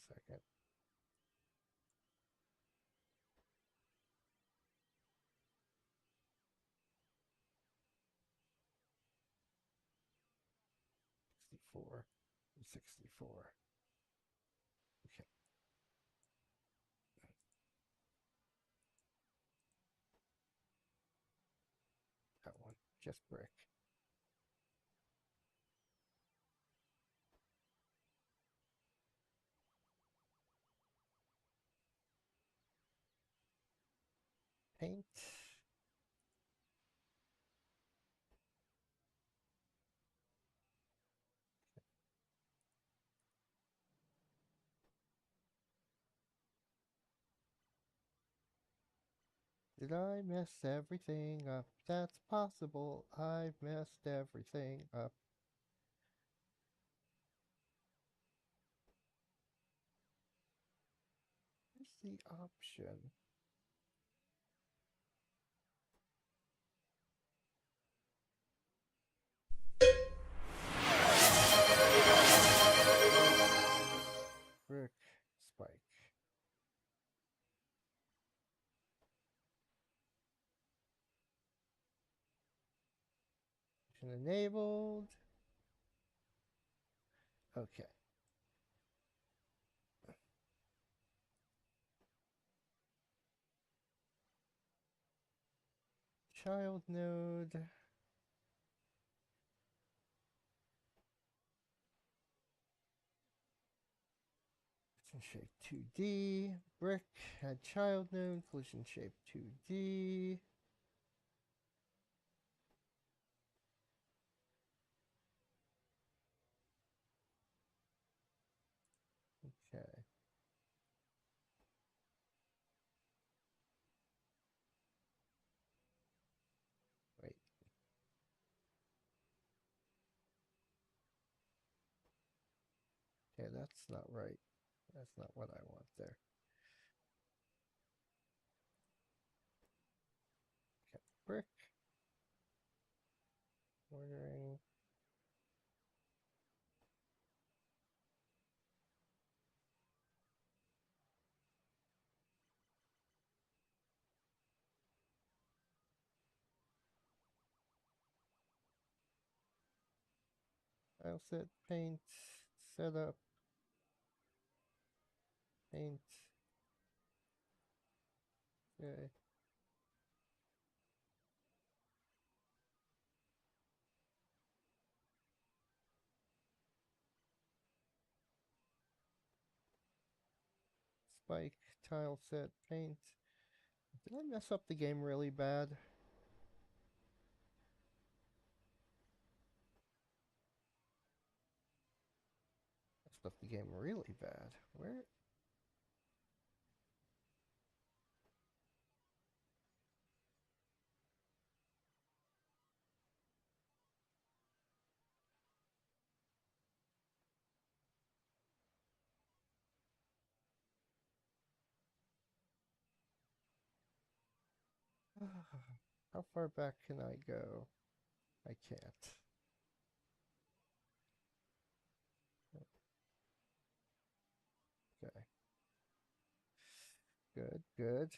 Second. '64. 64. Okay. That one. Just brick. Paint. Did I mess everything up? That's possible. I've messed everything up. Where's the option? Brick spike. Enabled. Okay. Child node. Collision shape 2D. Brick. Add child node. Collision shape 2D. Okay. Wait. Okay, that's not right. That's not what I want there. Okay, brick. Ordering. tile set, paint, setup, paint. Okay. Spike, tile set, paint. Did I mess up the game really bad? Messed up the game really bad. Where? How far back can I go? I can't. Okay. Good, good,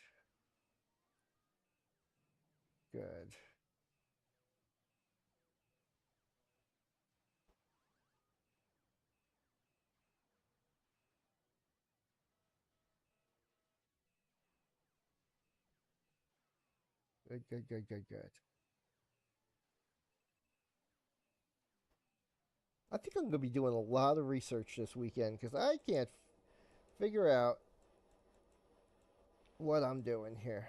good. Good, good, good, good, good. I think I'm going to be doing a lot of research this weekend because I can't figure out what I'm doing here.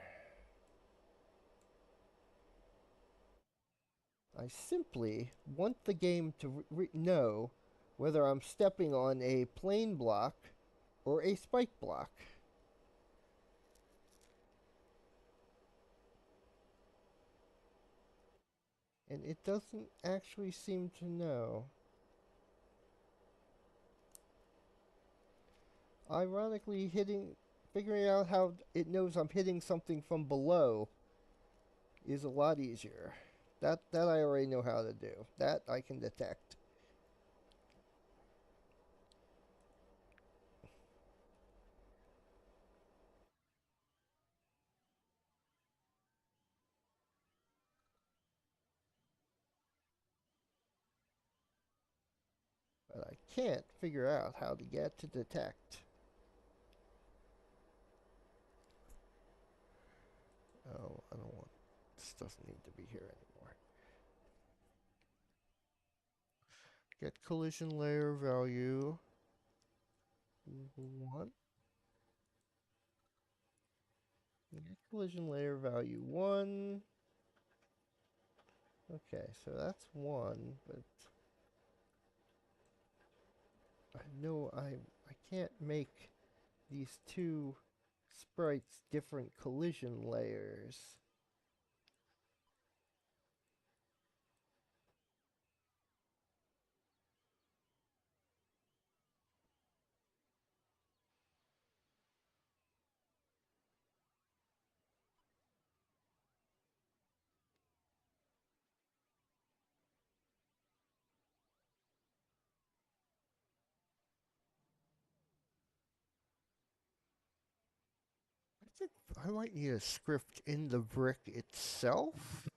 I simply want the game to know whether I'm stepping on a plain block or a spike block. And it doesn't actually seem to know. Ironically, figuring out how it knows I'm hitting something from below is a lot easier. That I already know how to do. That I can detect. But I can't figure out how to get to detect. Oh, I don't want... This doesn't need to be here anymore. Get collision layer value 1. Get collision layer value 1. Okay, so that's 1, but I know I can't make these two sprites different collision layers. I think I might need a script in the brick itself.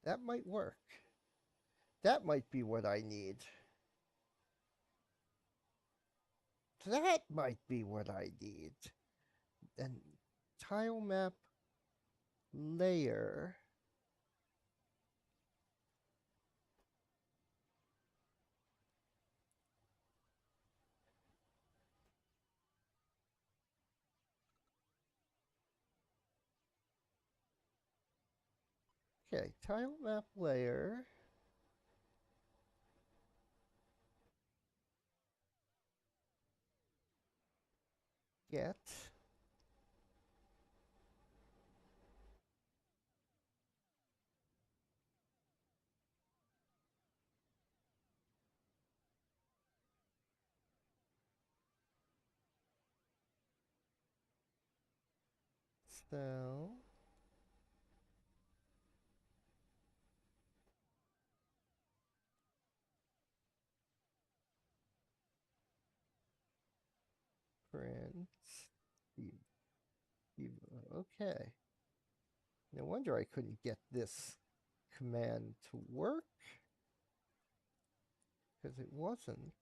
That might work. That might be what I need. That might be what I need. And tile map layer. Okay, tile map layer. Get spell Print. Okay. No wonder I couldn't get this command to work, because it wasn't.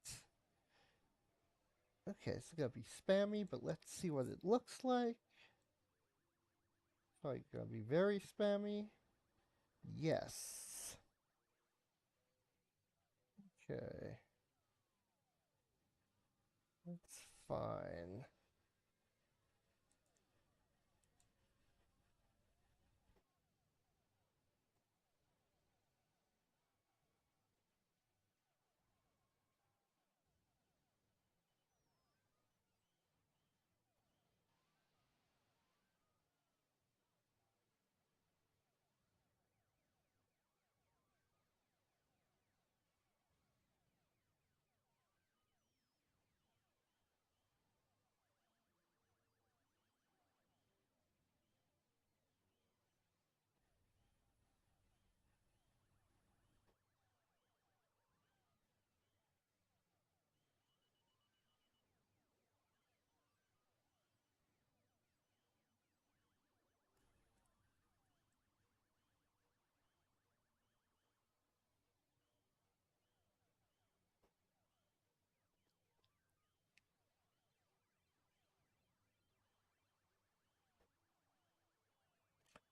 Okay, it's gonna be spammy, but let's see what it looks like. Probably gonna be very spammy. Yes. Okay. That's fine.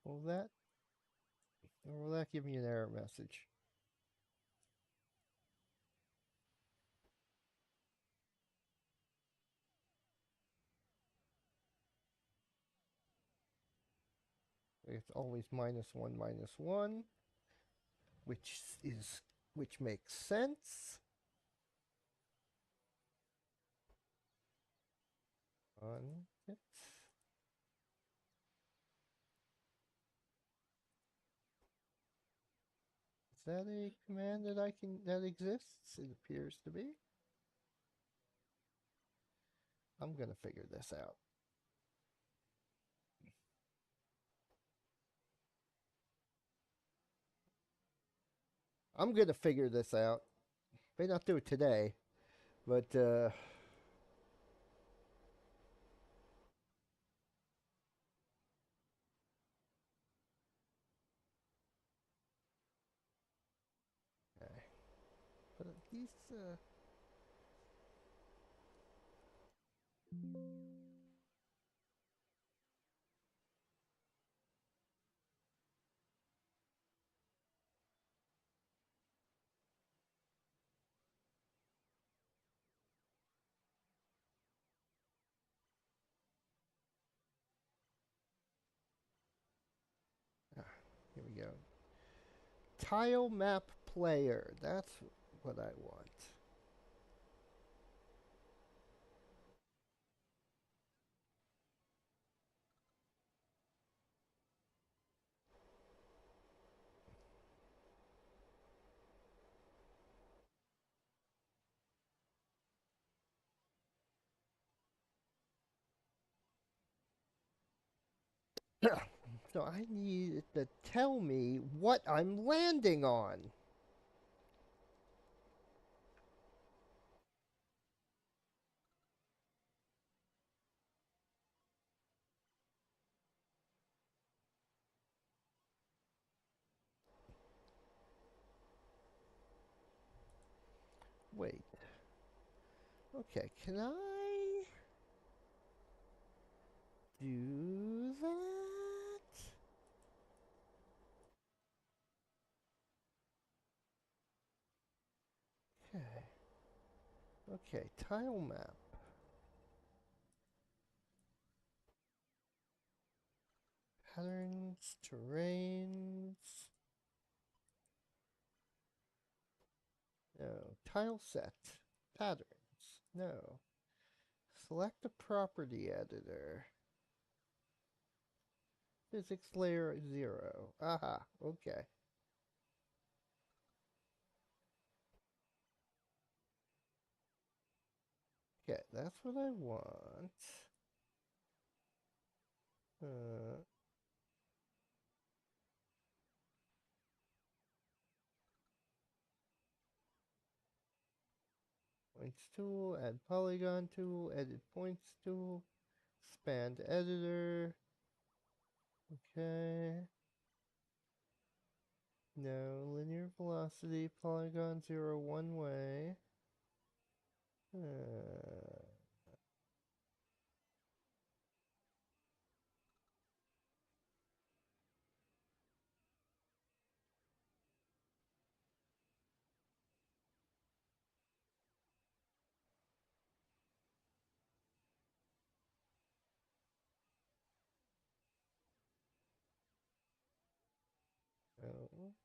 Will that give me an error message? It's always -1, which makes sense. On it. Is that a command that exists? It appears to be. I'm gonna figure this out. I'm gonna figure this out. May not do it today, but okay. But these here we go. Tile map player. That's what I want. So I need it to tell me what I'm landing on. Wait. Okay, can I do that? Okay. Okay, tile map. Patterns, terrains. No. Tile set. Patterns. No. Select a property editor. Physics layer 0. Aha, okay. Okay, that's what I want. Uh, points tool, add polygon tool, edit points tool, expand editor. Okay. No, linear velocity, polygon 0 one way.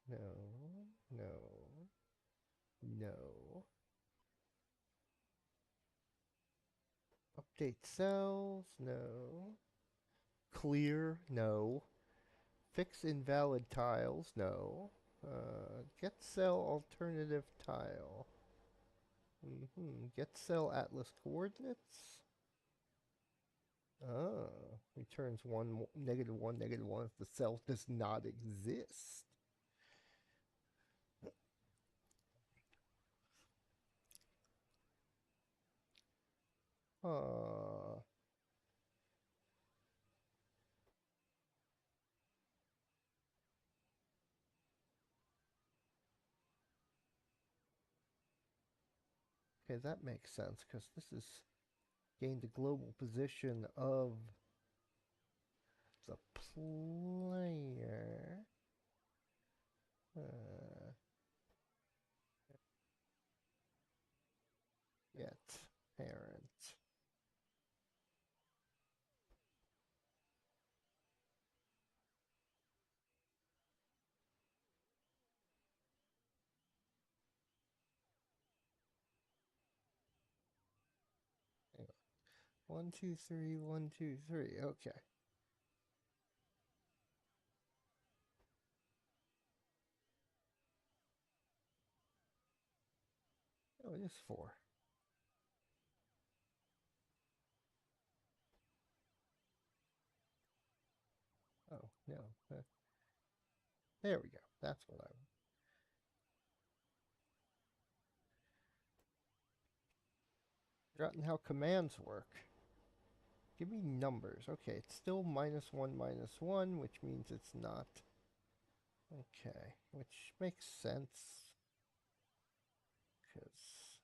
No, no, no, no. Update cells, no. Clear, no. Fix invalid tiles, no. Get cell alternative tile. Get cell atlas coordinates. Returns -1, -1 if the cell does not exist. Okay, that makes sense because this is gained the global position of the player. Get parent. Hang on. 1, 2, 3, 1, 2, 3. Okay. Oh, it is 4. Oh, no. There we go. That's what I want. Forgotten how commands work. Give me numbers. Okay, it's still -1, -1, which means it's not. Okay, which makes sense. Because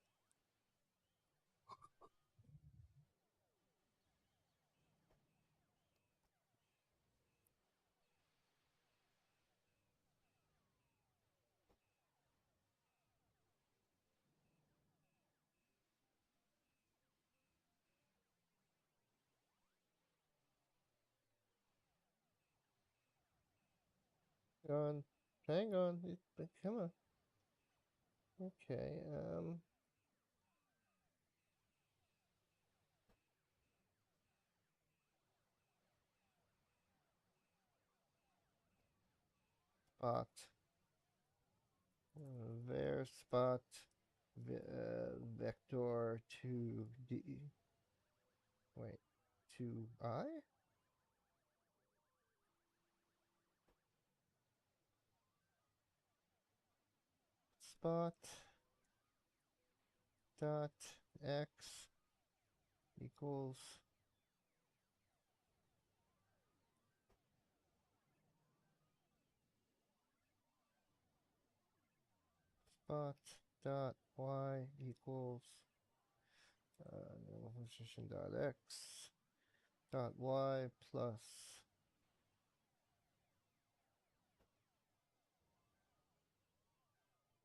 on, hang on, come on. Okay, spot, var spot, vector 2d, wait, 2I? Spot dot x equals spot dot y equals position dot x dot y plus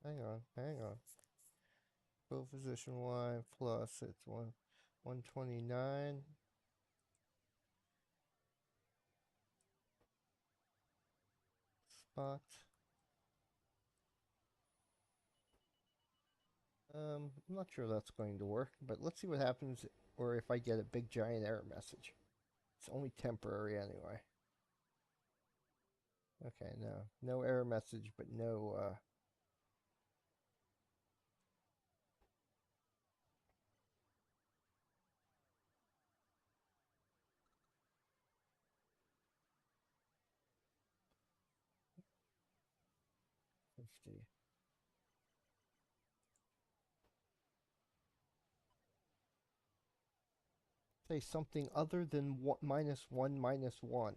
hang on. Position y plus it's 129 spot. I'm not sure that's going to work, but let's see what happens or if I get a big giant error message. It's only temporary anyway. Okay, no error message, but no 50. Say something other than minus one minus one.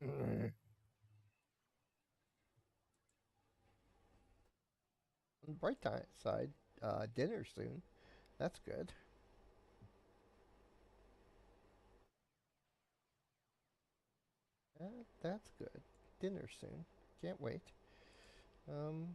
On the bright side, dinner soon. That's good. That's good. Dinner soon. Can't wait. Um,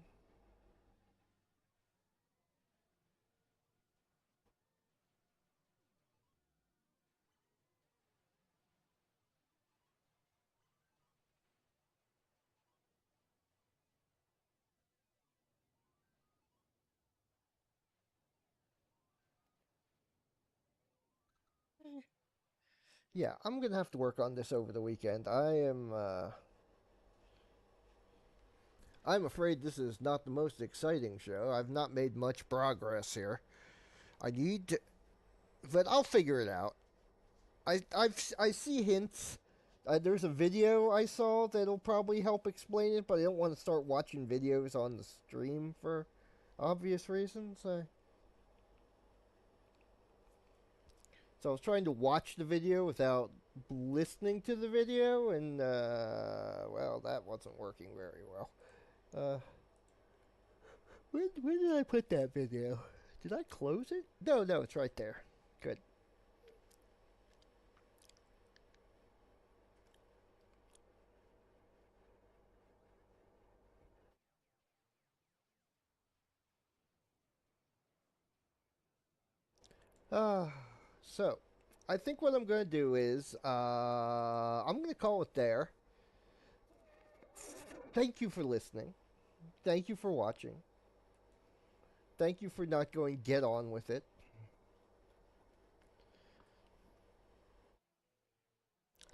yeah, I'm gonna have to work on this over the weekend. I'm afraid this is not the most exciting show. I've not made much progress here. I need to, but I'll figure it out. I see hints. There's a video I saw that'll probably help explain it, but I don't want to start watching videos on the stream for obvious reasons. So I was trying to watch the video without listening to the video, and well, that wasn't working very well. Uh, where did I put that video? Did I close it? No, no, it's right there. Good. Uh, so, I think what I'm going to do is I'm going to call it there. Thank you for listening. Thank you for watching. Thank you for not going get on with it.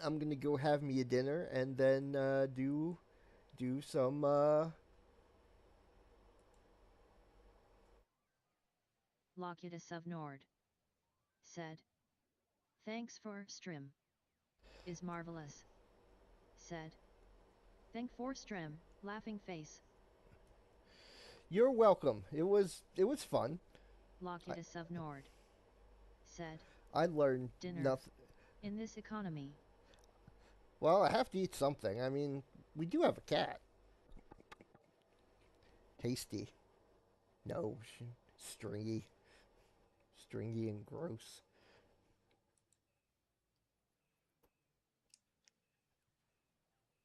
I'm going to go have me a dinner and then do some Locutus of Nord said. Thanks for stream. Is marvelous. Said. Thank for stream, laughing face. You're welcome. It was fun. Locutus of Nord said. I learned Dinner. nothing. In this economy. Well, I have to eat something. I mean, we do have a cat. Tasty. No, stringy. Stringy and gross.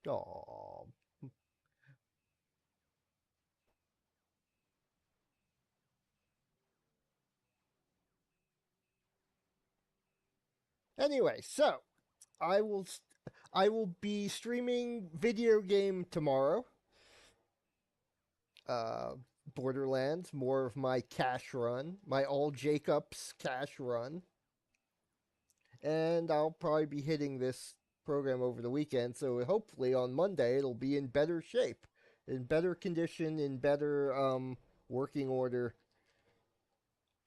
Oh. Anyway, so I will I will be streaming video game tomorrow. Uh Borderlands, more of my cash run, my all Jacobs cash run. And I'll probably be hitting this program over the weekend, so hopefully on Monday it'll be in better shape, in better condition, in better working order,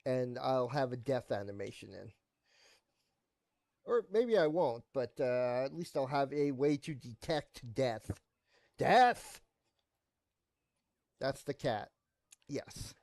and I'll have a death animation in. Or maybe I won't, but at least I'll have a way to detect death. Death! That's the cat. Yes.